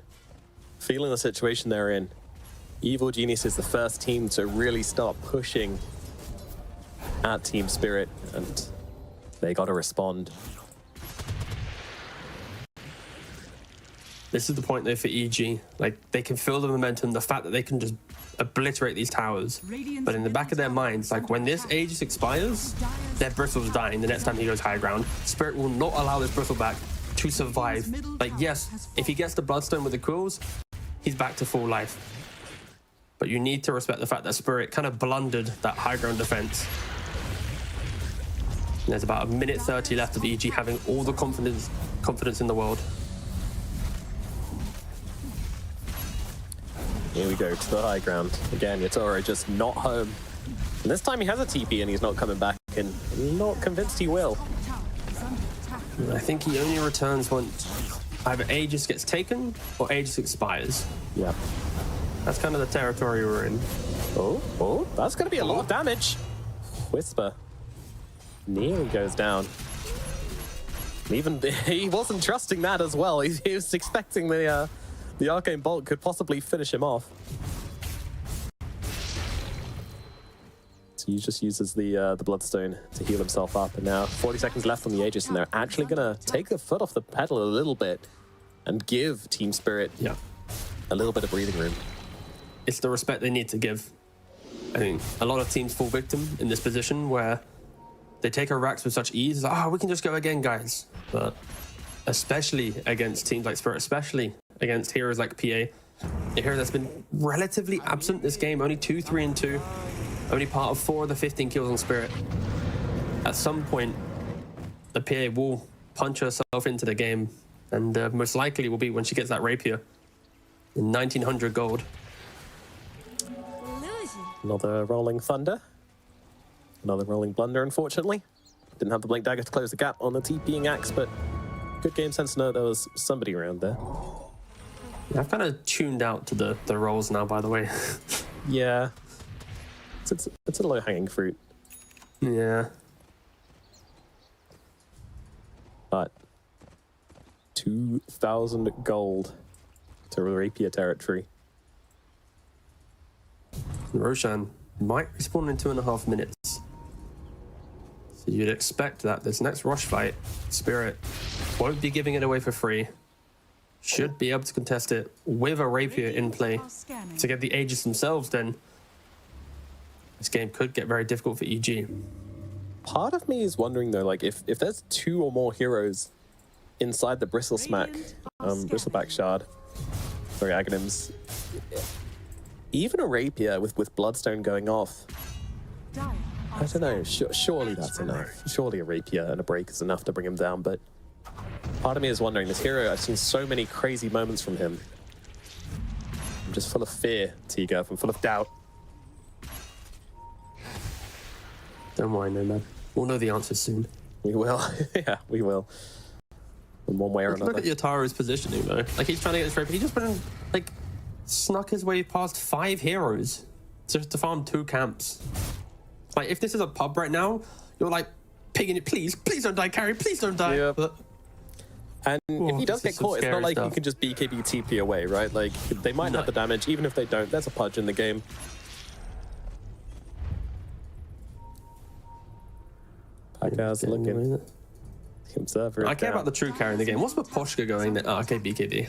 feeling the situation they're in. Evil Genius is the first team to really start pushing at Team Spirit, and they got to respond. This is the point though for EG. Like, they can feel the momentum, the fact that they can just obliterate these towers. But in the back of their minds, like, when this Aegis expires, their Bristle's dying the next time he goes high ground. Spirit will not allow this Bristleback to survive. Like, yes, if he gets the Bloodstone with the quills, he's back to full life. But you need to respect the fact that Spirit kind of blundered that high ground defense. And there's about 1:30 left of EG having all the confidence in the world. Here we go to the high ground. Again, Yatoro just not home. And this time he has a TP and he's not coming back, and I'm not convinced he will. I think he only returns once either Aegis gets taken or Aegis expires. Yeah. That's kind of the territory we're in. Oh, that's going to be a lot of damage. Whisper nearly goes down. Even he wasn't trusting that as well. He was expecting the Arcane Bolt could possibly finish him off. So he just uses the Bloodstone to heal himself up. And now 40 seconds left on the Aegis, and they're actually going to take the foot off the pedal a little bit and give Team Spirit a little bit of breathing room. It's the respect they need to give. I think a lot of teams fall victim in this position where they take our racks with such ease. Like, oh, we can just go again, guys. But especially against teams like Spirit, especially against heroes like PA, a hero that's been relatively absent this game, only 2, 3, and 2, only part of 4 of the 15 kills on Spirit. At some point, the PA will punch herself into the game, and most likely will be when she gets that rapier in 1900 gold. Another rolling thunder. Another rolling blunder, unfortunately. Didn't have the blink dagger to close the gap on the TPing axe, but good game sense to know there was somebody around there. Yeah, I've kind of tuned out to the rolls now, by the way. Yeah. It's a low-hanging fruit. Yeah. But 2,000 gold to rapier territory. Roshan might respawn in 2.5 minutes. So you'd expect that this next rush fight, Spirit won't be giving it away for free. Should be able to contest it with a rapier in play to get the Aegis themselves. Then this game could get very difficult for EG. Part of me is wondering though, like if there's 2 or more heroes inside the bristleback shard, sorry, Aghanims, even a rapier with bloodstone going off, I don't know, surely that's enough. Surely a rapier and a break is enough to bring him down, but part of me is wondering, this hero, I've seen so many crazy moments from him. I'm just full of fear, Tiga. I'm full of doubt. Don't worry, no man. We'll know the answers soon. We will. Yeah, we will. In one way or another. Look at Yataro's positioning though. Like, he's trying to get this rapier. He just been like snuck his way past 5 heroes just to farm 2 camps. Like, if this is a pub right now, you're like pigging it, please don't die, carry, please don't die. Yep. But, and if he does get caught, it's not like stuff. you can just BKB TP away, right? Like, they might have the damage, even if they don't. There's a pudge in the game. Pakaz looking. Observer. I care about the true carry in the game. What's Miposhka going there? Oh, okay, BKB.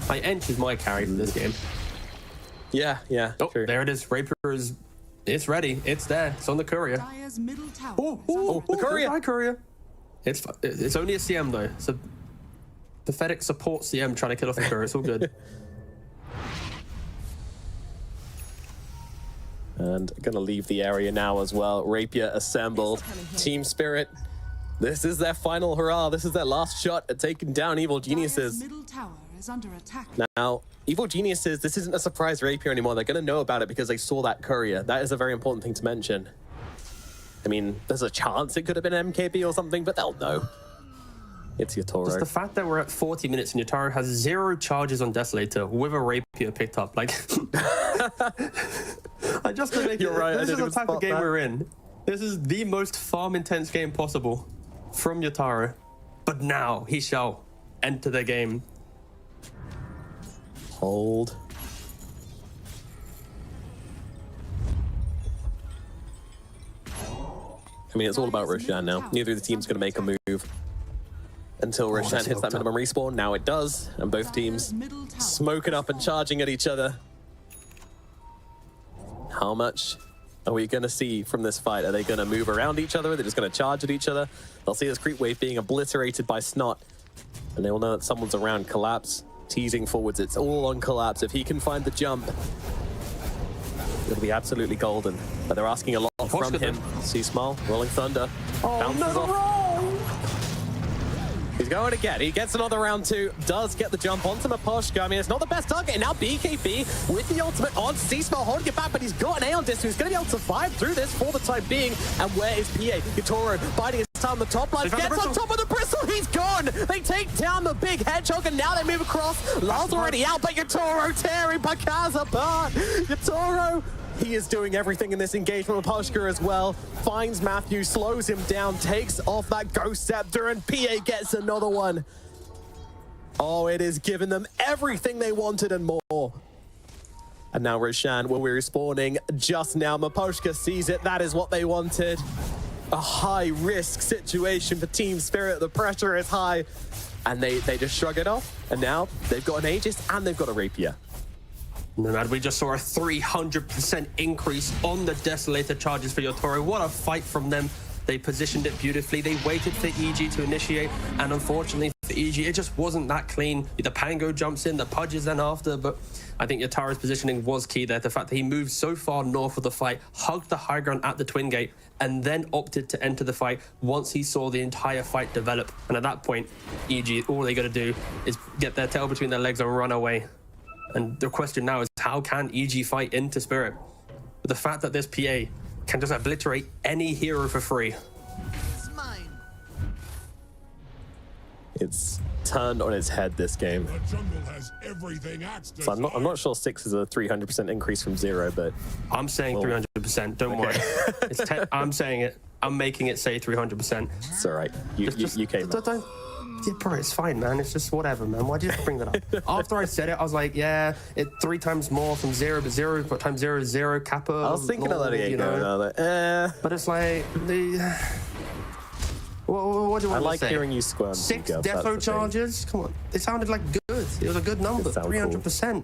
My Ench is my carry in this game. Yeah, Oh, true. there it is. Rapier is... It's ready. It's there. It's on the courier. Oh, the courier. Hi, courier. It's only a CM though. So pathetic support CM trying to kill off the courier. It's all good. And gonna leave the area now as well. Rapier assembled. Team Spirit. This is their final hurrah. This is their last shot at taking down Evil Geniuses. Now, Evil Geniuses, this isn't a surprise rapier anymore. They're going to know about it because they saw that courier. That is a very important thing to mention. I mean, there's a chance it could have been MKB or something, but they'll know. It's Yatoro. Just the fact that we're at 40 minutes and Yatoro has 0 charges on Desolator with a rapier picked up. Like, I just to make You're right, this I is didn't the even type of spot game that. we're in. This is the most farm intense game possible from Yatoro. But now he shall enter the game. Hold. I mean, it's all about Roshan now. Neither of the teams going to make a move until Roshan hits that minimum respawn. Now it does, and both teams smoking up and charging at each other. How much are we going to see from this fight? Are they going to move around each other? Are they just going to charge at each other? They'll see this creep wave being obliterated by Snot, and they will know that someone's around. Collapse, teasing forwards. It's all on Collapse. If he can find the jump, it'll be absolutely golden. But they're asking a lot from him. See Smile, Rolling Thunder. Bounces off. He's going again. He gets another round 2. Does get the jump onto Miposhka. I mean, it's not the best target. And now BKB with the ultimate on. C-Smile holding it back, but he's got an A on Disc. He's going to be able to survive through this for the time being. And where is PA? Yatoro biding his time on the top line. Gets on top of the bristle. He's gone. They take down the big hedgehog, and now they move across. Larl's already out, but Yatoro tearing Pakaz apart. Yatoro, he is doing everything in this engagement with Miposhka as well. Finds Matthew, slows him down, takes off that Ghost Scepter, and PA gets another one. Oh, it is giving them everything they wanted and more. And now Roshan will be respawning just now. Miposhka sees it. That is what they wanted. A high-risk situation for Team Spirit. The pressure is high. And they just shrug it off. And now they've got an Aegis and they've got a Rapier. Nomad, we just saw a 300% increase on the Desolator charges for Yatoro. What a fight from them. They positioned it beautifully. They waited for EG to initiate, and unfortunately for EG, it just wasn't that clean. The Pango jumps in, the Pudge is then after, but I think Yataro's positioning was key there. The fact that he moved so far north of the fight, hugged the high ground at the Twin Gate, and then opted to enter the fight once he saw the entire fight develop. And at that point, EG, all they got to do is get their tail between their legs and run away. And the question now is, how can EG fight into Spirit? But the fact that this PA can just obliterate any hero for free. It's mine. It's turned on its head this game. The jungle has everything Axe So I'm not sure 6 is a 300% increase from 0, but I'm saying 300%. Don't worry. I'm saying it. I'm making it say 300%. it's all right. You came. Yeah, bro, it's fine, man. It's just whatever, man. Why do you have to bring that up? After I said it, I was like, yeah, it 3 times more from 0, but 0 times 0 is 0. Kappa. I was thinking of letting it go. But it's like what do you want I to like say? hearing you squirm. 6 Jacob, that's defo the charges. Come on, it sounded like good. It was a good number. It sound 300%.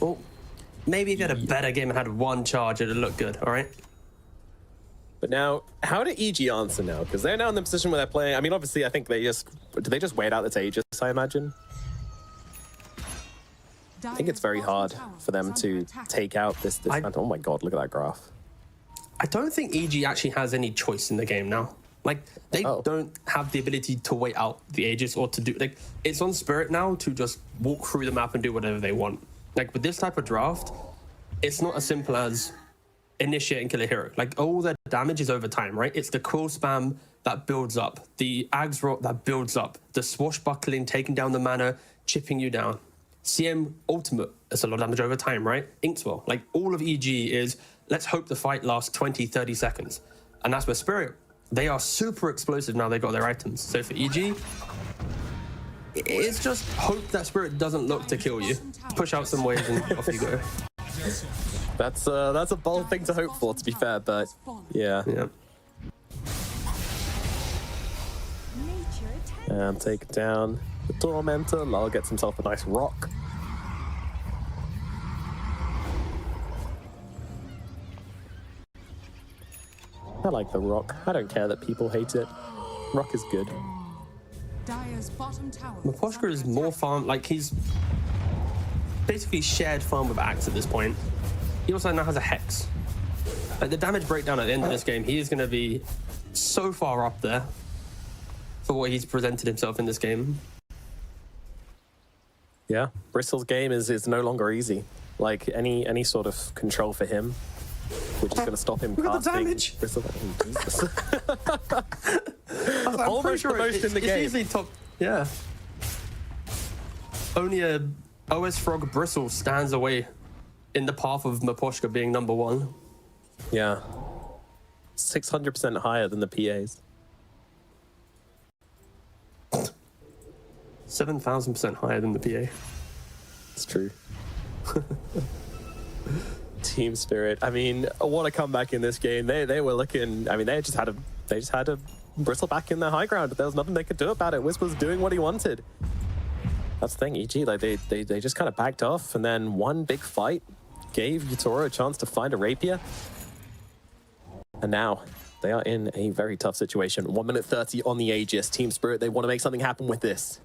Well, maybe if you had a better game and had 1 charge, it'd look good. All right. But now, how do EG answer now? Because they're now in the position where they're playing. I mean, obviously, I think do they just wait out its Aegis, I imagine? I think it's very hard for them to take out this oh my god, look at that graph. I don't think EG actually has any choice in the game now. Like, they don't have the ability to wait out the Aegis or to do, like, it's on Spirit now to just walk through the map and do whatever they want. Like, with this type of draft, it's not as simple as initiate and kill a hero. Like, all the damage is over time, right? It's the quill spam that builds up, the Ags rot that builds up, the swashbuckling, taking down the mana, chipping you down. CM ultimate, it's a lot of damage over time, right? Inkswell, like, all of EG is, let's hope the fight lasts 20, 30 seconds. And that's where Spirit, they are super explosive now they got their items. So for EG, it's just hope that Spirit doesn't look to kill you. Push out some waves and off you go. That's a bold thing to hope for, to be fair, but yeah. And take down the Tormentor. Larl gets himself a nice rock. I like the rock. I don't care that people hate it. Rock is good. Miposhka is more farm, like, he's basically shared farm with Axe at this point. He also now has a Hex. Like, the damage breakdown at the end of this game, he is going to be so far up there for what he's presented himself in this game. Yeah, Bristol's game is no longer easy. Like, any sort of control for him, which is going to stop him Look at the casting. damage! Bristol, oh, Jesus. I'm Almost pretty sure the most in the game. It's easily top, yeah. Only a OS Frog Bristle stands away in the path of Miposhka being number 1. Yeah. 600% higher than the PAs. 7,000% higher than the PA. It's true. Team Spirit. I mean, what a comeback in this game. They were looking. I mean, they just had a Bristle back in their high ground. There was nothing they could do about it. Wiz was doing what he wanted. That's the thing. EG, like they just kind of backed off, and then one big fight gave Yatoro a chance to find a rapier. And now they are in a very tough situation. 1 minute 30 on the Aegis. Team Spirit, they want to make something happen with this.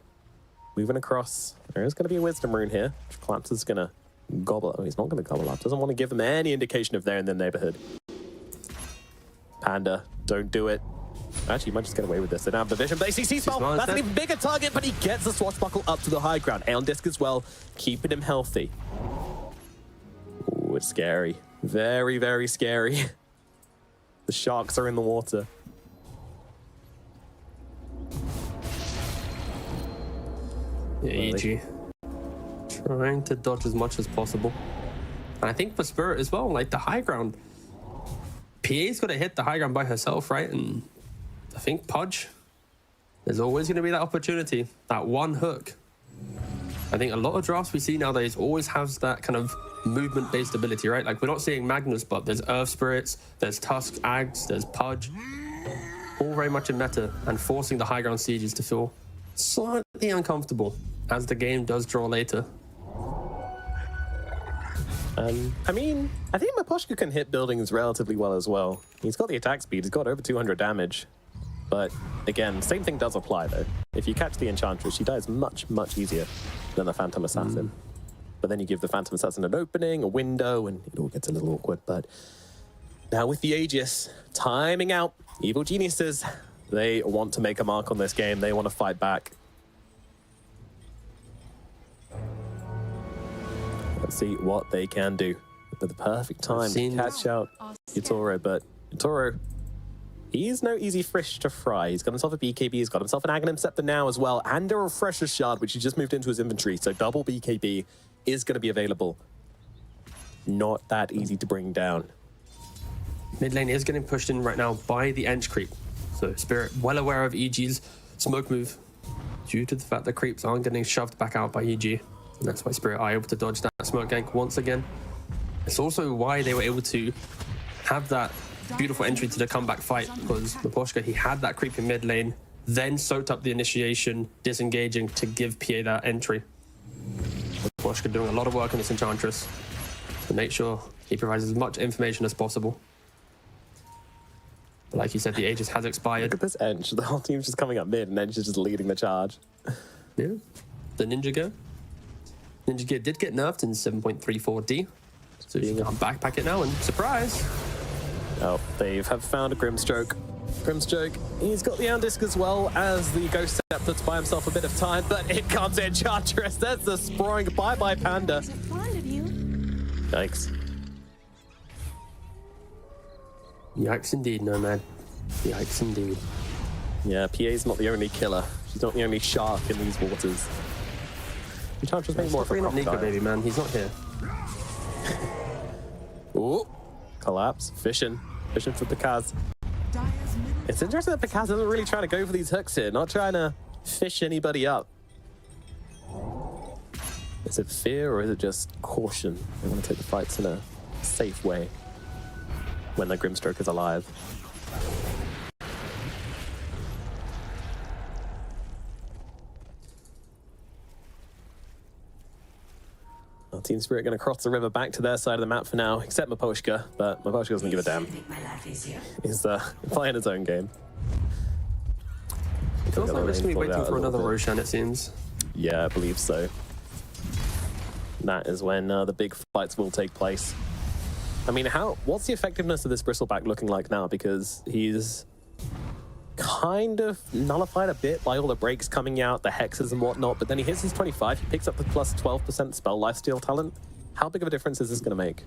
Moving across. There is going to be a Wisdom Rune here. Collapse is going to gobble. Oh, he's not going to gobble up. Doesn't want to give them any indication if they're in the neighborhood. Panda, don't do it. Actually, he might just get away with this. They don't have the vision. But ACC spell. That's an even bigger target, but he gets the swashbuckle up to the high ground. Aeon Disc as well, keeping him healthy. Ooh, it's scary. Very, very scary. The sharks are in the water. Yeah, EG. Trying to dodge as much as possible. And I think for Spirit as well, like the high ground. PA's got to hit the high ground by herself, right? And I think Pudge, there's always going to be that opportunity, that one hook. I think a lot of drafts we see nowadays always has that kind of movement-based ability, right? Like, we're not seeing Magnus, but there's Earth Spirits, there's Tusk, Ags, there's Pudge. All very much in meta, and forcing the high ground sieges to feel slightly uncomfortable as the game does draw later. I mean, I think Miposhka can hit buildings relatively well as well. He's got the attack speed, he's got over 200 damage. But again, same thing does apply though. If you catch the Enchantress, she dies much, much easier than the Phantom Assassin. But then you give the Phantom Assassin an opening, a window, and it all gets a little awkward. But now with the Aegis timing out, evil geniuses, they want to make a mark on this game. They want to fight back. Let's see what they can do. At the perfect time to catch out Yatoro, but Yatoro, he's no easy fish to fry. He's got himself a BKB, he's got himself an Aghanim Scepter now as well, and a Refresher Shard, which he just moved into his inventory, so double BKB is going to be available. Not that easy to bring down. Mid lane is getting pushed in right now by the Ench creep. So Spirit well aware of EG's smoke move due to the fact that creeps aren't getting shoved back out by EG. And that's why Spirit are able to dodge that smoke gank once again. It's also why they were able to have that beautiful entry to the comeback fight, because Miposhka, he had that creep in mid lane, then soaked up the initiation, disengaging to give PA that entry. Miposhka doing a lot of work on this Enchantress to make sure he provides as much information as possible. But like you said, the Aegis has expired. Look at this Ench. The whole team's just coming up mid, and Ench is just leading the charge. Yeah. The Ninja Gear. Ninja Gear did get nerfed in 7.34D. So you can backpack it now, and surprise! Oh, they have found a Grimstroke. Grimstroke, he's got the Andisk as well as the Ghost Scepter to buy himself a bit of time, but it comes in Enchantress. There's the Sproing. Bye-bye, Panda. Yikes. Yikes indeed, Nomad. Yikes indeed. Yeah, PA's not the only killer. She's not the only shark in these waters. Enchantress makes more of a not Nico, crocodile. baby, man. He's not here. Ooh, collapse. Fishing for Pikaz. It's interesting that Pikaz isn't really trying to go for these hooks here, not trying to fish anybody up. Is it fear or is it just caution? They want to take the fights in a safe way when the Grimstroke is alive. Team Spirit going to cross the river back to their side of the map for now, except Miposhka, but Miposhka doesn't give a damn. He's playing his own game. It feels like we're just going to be waiting for another Roshan, it seems. Yeah, I believe so. That is when the big fights will take place. I mean, what's the effectiveness of this Bristleback looking like now? Because he's kind of nullified a bit by all the breaks coming out, the hexes and whatnot, but then he hits his 25, he picks up the plus 12% spell lifesteal talent. How big of a difference is this going to make?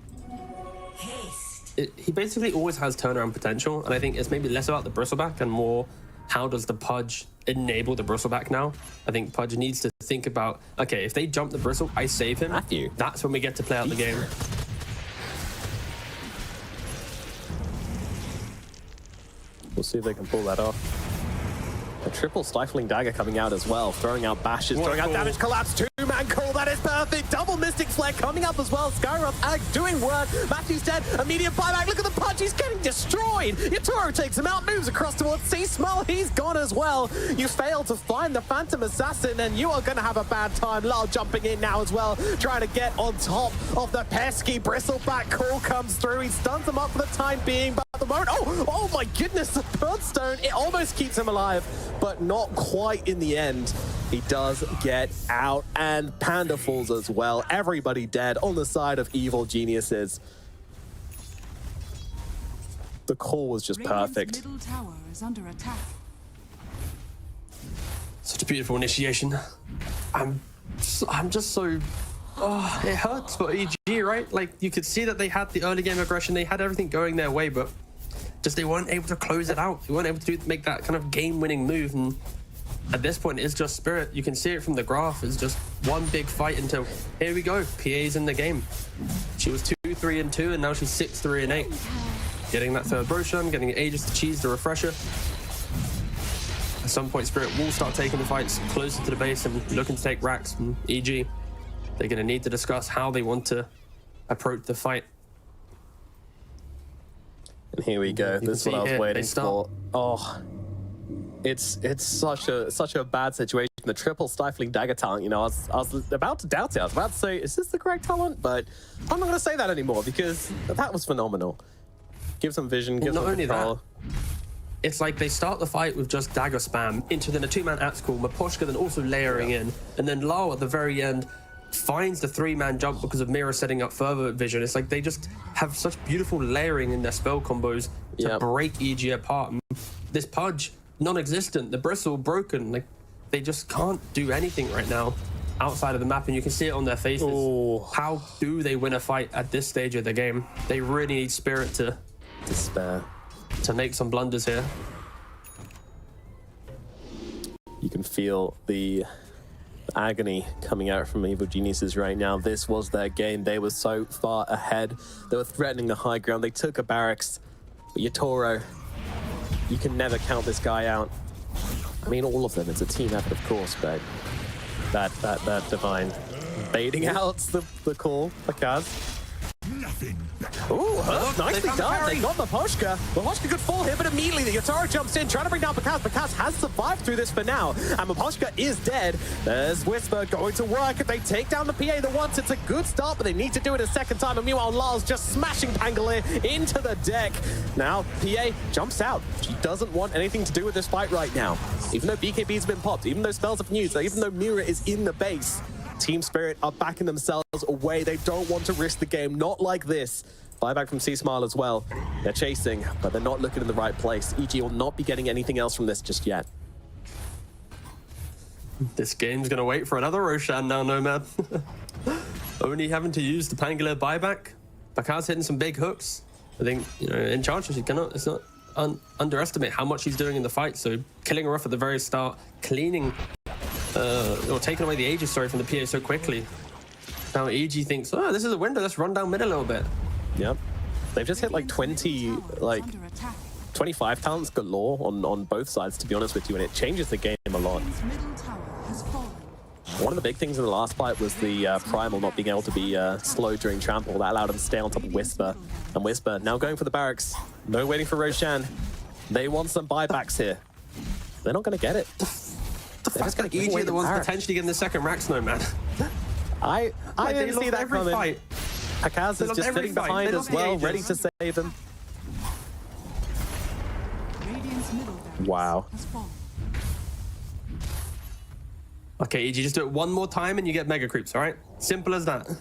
He basically always has turnaround potential, and I think it's maybe less about the Bristleback and more how does the Pudge enable the Bristleback now. I think Pudge needs to think about, okay, if they jump the Bristle, I save him. Matthew. That's when we get to play out the game. We'll see if they can pull that off. A triple stifling dagger coming out as well, throwing out bashes, throwing out damage, collapse, two-man call, that is perfect. Double Mystic Flare coming up as well. Skyroth Ag doing work. Matthew's dead, immediate buyback. Look at the punch, he's getting destroyed. Yatoro takes him out, moves across towards Sea-Smell, he's gone as well. You failed to find the Phantom Assassin, and you are going to have a bad time. Larl jumping in now as well, trying to get on top of the pesky Bristleback. Call comes through, he stuns him up for the time being, but at the moment, oh my goodness, the Birdstone, it almost keeps him alive, but not quite in the end. He does get out, and Panda falls as well. Everybody dead on the side of evil geniuses. The call was just perfect. Middle tower is under attack. Such a beautiful initiation. I'm just so... Oh, it hurts for EG, right? Like, you could see that they had the early game aggression, they had everything going their way, but just they weren't able to close it out. They weren't able to make that kind of game-winning move, and at this point, it's just Spirit. You can see it from the graph. It's just one big fight until, here we go, PA's in the game. She was 2-3-2, and now she's 6-3-8. Getting that third Roshan, getting Aegis to cheese the refresher. At some point, Spirit will start taking the fights closer to the base and looking to take racks from EG. They're going to need to discuss how they want to approach the fight. And here we go. This is what I was waiting for. Oh, it's such a bad situation the triple stifling dagger talent, you know, I was about to doubt it. I was about to say, is this the correct talent? But I'm not going to say that anymore because that was phenomenal. Gives them vision, gives Not them only control. that, it's like they start the fight with just dagger spam into then a two-man at-school, Miposhka then also layering in, and then Larl at the very end finds the three-man jump because of Mira setting up further vision. It's like they just have such beautiful layering in their spell combos to break EG apart. This Pudge, non-existent, the Bristle broken, like they just can't do anything right now outside of the map, and you can see it on their faces. Ooh. How do they win a fight at this stage of the game? They really need Spirit to Despair. to make some blunders here. You can feel the agony coming out from Evil Geniuses right now. This was their game. They were so far ahead. They were threatening the high ground. They took a barracks. But Yatoro, you can never count this guy out. I mean, all of them. It's a team effort, of course, but that Divine baiting out the call for Kaz. Nothing. Ooh, nicely found the done. parry. They got Miposhka. Miposhka could fall here, but immediately the Yatoro jumps in, trying to bring down Bakaz. Bakaz has survived through this for now, and Miposhka is dead. There's Whisper going to work. If they take down the PA the once, it's a good start, but they need to do it a second time. And meanwhile, Larl's just smashing Pangolier into the deck. Now, PA jumps out. She doesn't want anything to do with this fight right now. Even though BKB's been popped, even though spells have been used, even though Mira is in the base, Team Spirit are backing themselves away. They don't want to risk the game, not like this. Buyback from C-Smile as well. They're chasing, but they're not looking in the right place. EG will not be getting anything else from this just yet. This game's gonna wait for another Roshan now, Nomad. Only having to use the Pangolier buyback. Bakaz hitting some big hooks. I think, you know, Enchantress, you cannot, it's not underestimate how much he's doing in the fight. So killing her off at the very start, cleaning or taking away the Aegis, sorry, from the PA so quickly. Now EG thinks, oh, this is a window, let's run down mid a little bit. Yep. They've just hit like 20, like 25 talents galore on both sides, to be honest with you, and it changes the game a lot. One of the big things in the last fight was the Primal not being able to be slow during trample. That allowed them to stay on top of Whisper. And Whisper now going for the barracks. No waiting for Roshan. They want some buybacks here. They're not going to get it. The fact that EG are the ones potentially getting the second Rax, Nomad. I didn't see that coming. Fight. Hakaz is just sitting behind as well, ready to save him. Wow. Okay, EG, just do it one more time and you get mega creeps, all right? Simple as that. You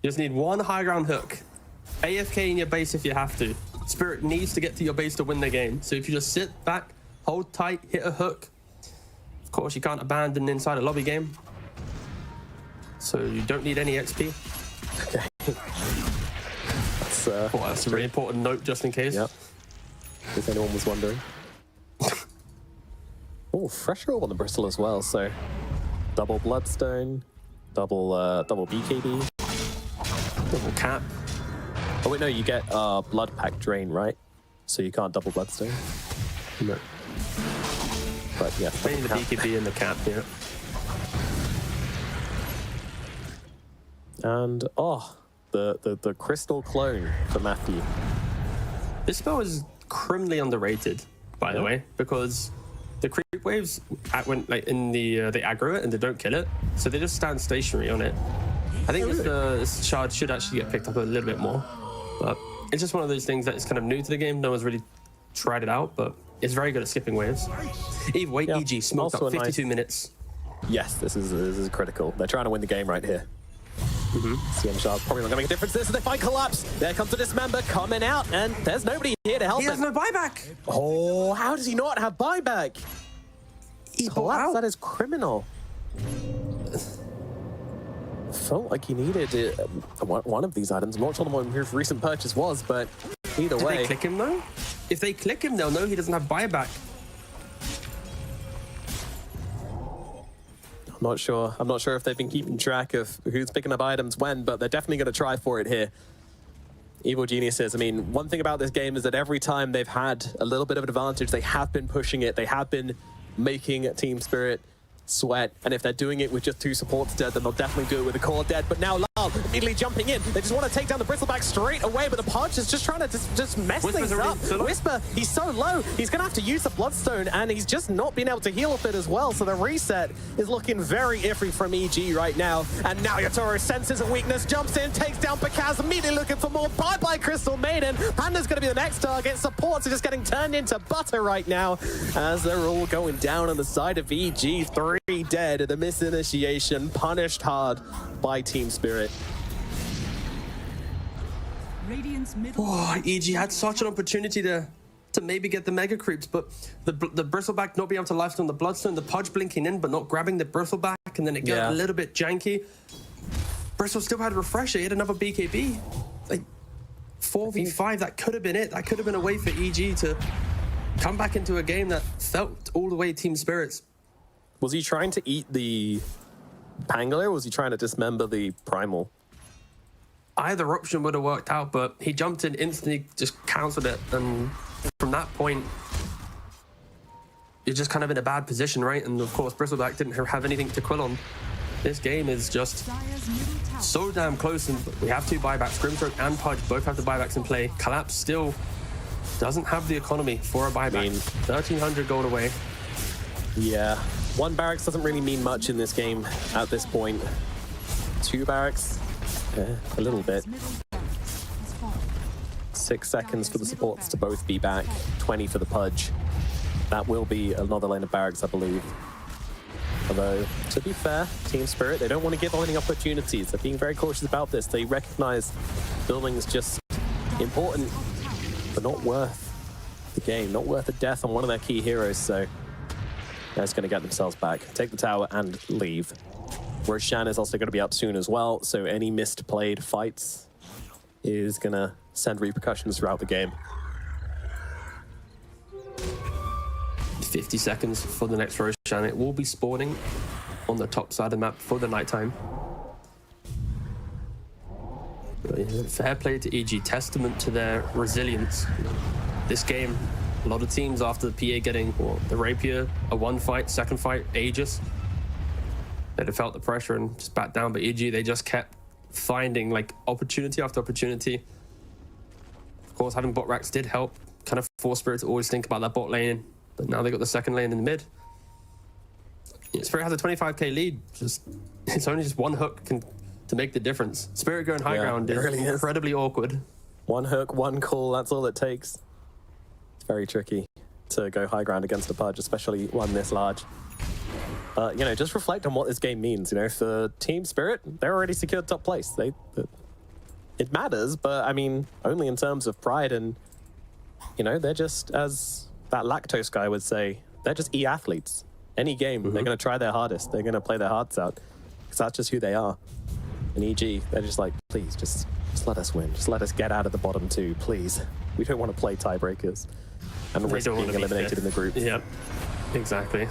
just need one high ground hook. AFK in your base if you have to. Spirit needs to get to your base to win the game. So if you just sit back, hold tight, hit a hook. Of course, you can't abandon inside a lobby game. So you don't need any XP. Okay. That's a really important note just in case. Yep. If anyone was wondering. Oh, fresh roll on the Bristle as well, so double Bloodstone, double BKB. Double cap. Oh wait, no, you get Blood Pack Drain, right? So you can't double Bloodstone. No. But yeah. Mainly the BKB and the cap here. And the Crystal Clone for Matthew. This spell is criminally underrated, by the way, because the creep waves when like in the they aggro it and they don't kill it, so they just stand stationary on it. I think this shard should actually get picked up a little bit more, but it's just one of those things that is kind of new to the game. No one's really tried it out, but it's very good at skipping waves. Either way, EG smoked up 52 minutes. Yes, this is critical. They're trying to win the game right here. CM Shard probably not going to make a difference. This is the fight collapse. There comes the Dismember coming out, and there's nobody here to help him. He has no buyback. Oh, how does he not have buyback? Collapse, that is criminal. Felt like he needed one of these items. I'm not sure what his recent purchase was, but either way. Did they click him though? If they click him, they'll know he doesn't have buyback. I'm not sure if they've been keeping track of who's picking up items when, but they're definitely going to try for it here. Evil Geniuses, I mean, one thing about this game is that every time they've had a little bit of an advantage, they have been pushing it. They have been making Team Spirit Sweat. And if they're doing it with just 2 supports dead, then they'll definitely do it with a core dead. But now Larl immediately jumping in. They just want to take down the Bristleback straight away, but the Punch is just trying to just mess things up. Whisper, he's so low. He's going to have to use the Bloodstone, and he's just not been able to heal with it as well. So the reset is looking very iffy from EG right now. And now Yatoro senses a weakness, jumps in, takes down Pakaz, immediately looking for more. Bye-bye, Crystal Maiden. Panda's going to be the next target. Supports are just getting turned into butter right now as they're all going down on the side of EG. 3 dead. The misinitiation punished hard by Team Spirit. Oh, EG had such an opportunity to maybe get the mega creeps, but the Bristleback not being able to lifestone the Bloodstone, the Pudge blinking in but not grabbing the Bristleback, and then it got a little bit janky. Bristol still had a refresher. He had another BKB. Like 4v5, that could have been it. That could have been a way for EG to come back into a game that felt all the way Team Spirit's. Was he trying to eat the Pangler, or was he trying to dismember the Primal? Either option would have worked out, but he jumped in instantly, just cancelled it, and from that point, you're just kind of in a bad position, right? And of course, Bristleback didn't have anything to quill on. This game is just so damn close, and we have 2 buybacks. Grimstroke and Pudge both have the buybacks in play. Collapse still doesn't have the economy for a buyback. I mean, 1,300 gold away. Yeah, 1 barracks doesn't really mean much in this game at this point. 2 barracks, a little bit. 6 seconds for the supports to both be back, 20 for the Pudge. That will be another lane of barracks, I believe. Although, to be fair, Team Spirit, they don't want to give any opportunities. They're being very cautious about this. They recognize building is just important, but not worth the game, not worth the death on one of their key heroes. So they're just going to get themselves back, take the tower, and leave. Roshan is also going to be up soon as well, so any missed played fights is going to send repercussions throughout the game. 50 seconds for the next Roshan. It will be spawning on the top side of the map for the nighttime. Fair play to EG, testament to their resilience. This game, a lot of teams after the PA getting the Rapier, a 1 fight, 2nd fight, Aegis, they'd have felt the pressure and just backed down, but EG, they just kept finding like opportunity after opportunity. Of course, having bot racks did help, kind of force Spirit to always think about that bot lane. But now they got the 2nd lane in the mid. Spirit has a 25k lead. It's only just 1 hook to make the difference. Spirit going high ground is really incredibly awkward. 1 hook, 1 call, that's all it takes. It's very tricky to go high ground against a Pudge, especially one this large. You know, just reflect on what this game means. You know, for Team Spirit, they're already secured top place. It matters, but I mean, only in terms of pride, and you know, they're just, as that lactose guy would say, they're just e-athletes. Any game, they're going to try their hardest. They're going to play their hearts out, because that's just who they are. And EG, they're just like, please, just let us win. Just let us get out of the bottom 2, please. We don't want to play tiebreakers and risk being eliminated in the group. Yeah, exactly.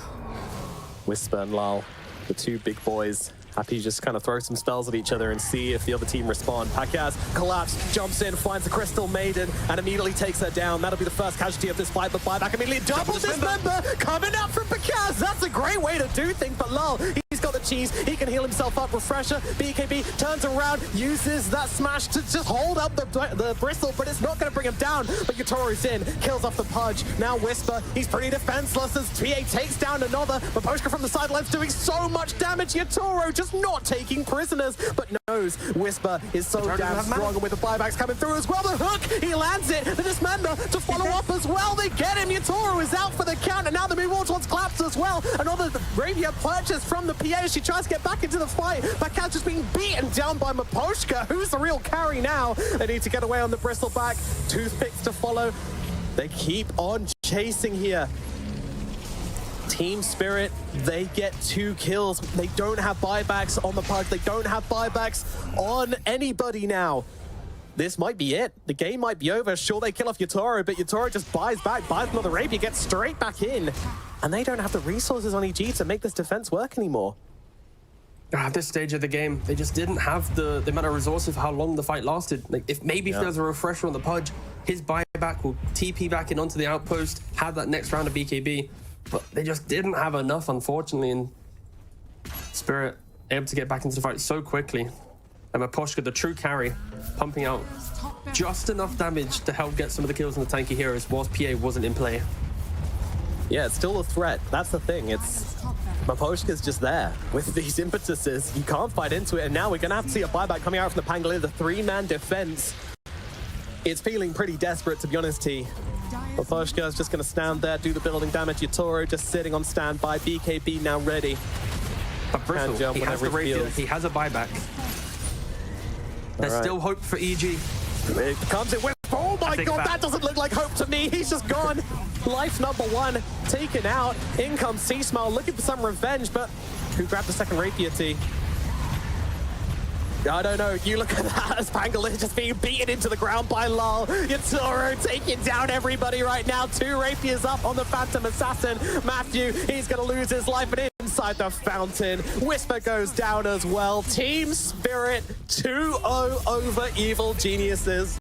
Whisper and Larl, the 2 big boys, happy to just kind of throw some spells at each other and see if the other team respond. Pakaz collapse, jumps in, finds the Crystal Maiden, and immediately takes her down. That'll be the first casualty of this fight, but buyback immediately double dismember coming up from Pakaz. That's a great way to do things, but Larl, he's got the cheese, he can heal himself up. Refresher, BKB turns around, uses that smash to just hold up the Bristle, but it's not going to bring him down. But Yatoro's in, kills off the Pudge. Now Whisper, he's pretty defenseless as PA takes down another. Miposhka from the sidelines doing so much damage. Yatoro just not taking prisoners, but knows Whisper is so damn strong, and with the buybacks coming through as well. The hook, he lands it. The dismember to follow up as well. They get him. Yatoro is out for the count, and now the Moonwatch one's collapsed as well. Another Rapier purchase from the PA. She tries to get back into the fight. Pakaz just being beaten down by Miposhka. Who's the real carry now? They need to get away on the Bristleback. Toothpicks to follow. They keep on chasing here. Team Spirit, they get 2 kills. They don't have buybacks on the Pudge. They don't have buybacks on anybody now. This might be it. The game might be over. Sure, they kill off Yatoro, but Yatoro just buys back, buys another Rapier, gets straight back in. And they don't have the resources on EG to make this defense work anymore. At this stage of the game, they just didn't have the amount of resources for how long the fight lasted. Like, if there's a refresher on the Pudge, his buyback will TP back in onto the outpost, have that next round of BKB. But they just didn't have enough, unfortunately, and Spirit able to get back into the fight so quickly. And Miposhka, the true carry, pumping out just enough damage to help get some of the kills on the tanky heroes whilst PA wasn't in play. Yeah, it's still a threat. That's the thing. It's Miposhka's just there with these impetuses. You can't fight into it, and now we're going to have to see a buyback coming out from the Pangolier. The three-man defense. It's feeling pretty desperate, to be honest, T. Miposhka is just going to stand there, do the building damage. Yatoro just sitting on standby. BKB now ready. But Bristle, he has the rapier, he has a buyback. There's still hope for EG. It comes in with... Oh my god, that doesn't look like hope to me. He's just gone. Life number one taken out. In comes C-Smile looking for some revenge, but who grabbed the second rapier, T? I don't know. You look at that as Pangolier just being beaten into the ground by Larl. Yatoro taking down everybody right now. 2 rapiers up on the Phantom Assassin. Matthew, he's going to lose his life, and inside the fountain, Whisper goes down as well. Team Spirit 2-0 over Evil Geniuses.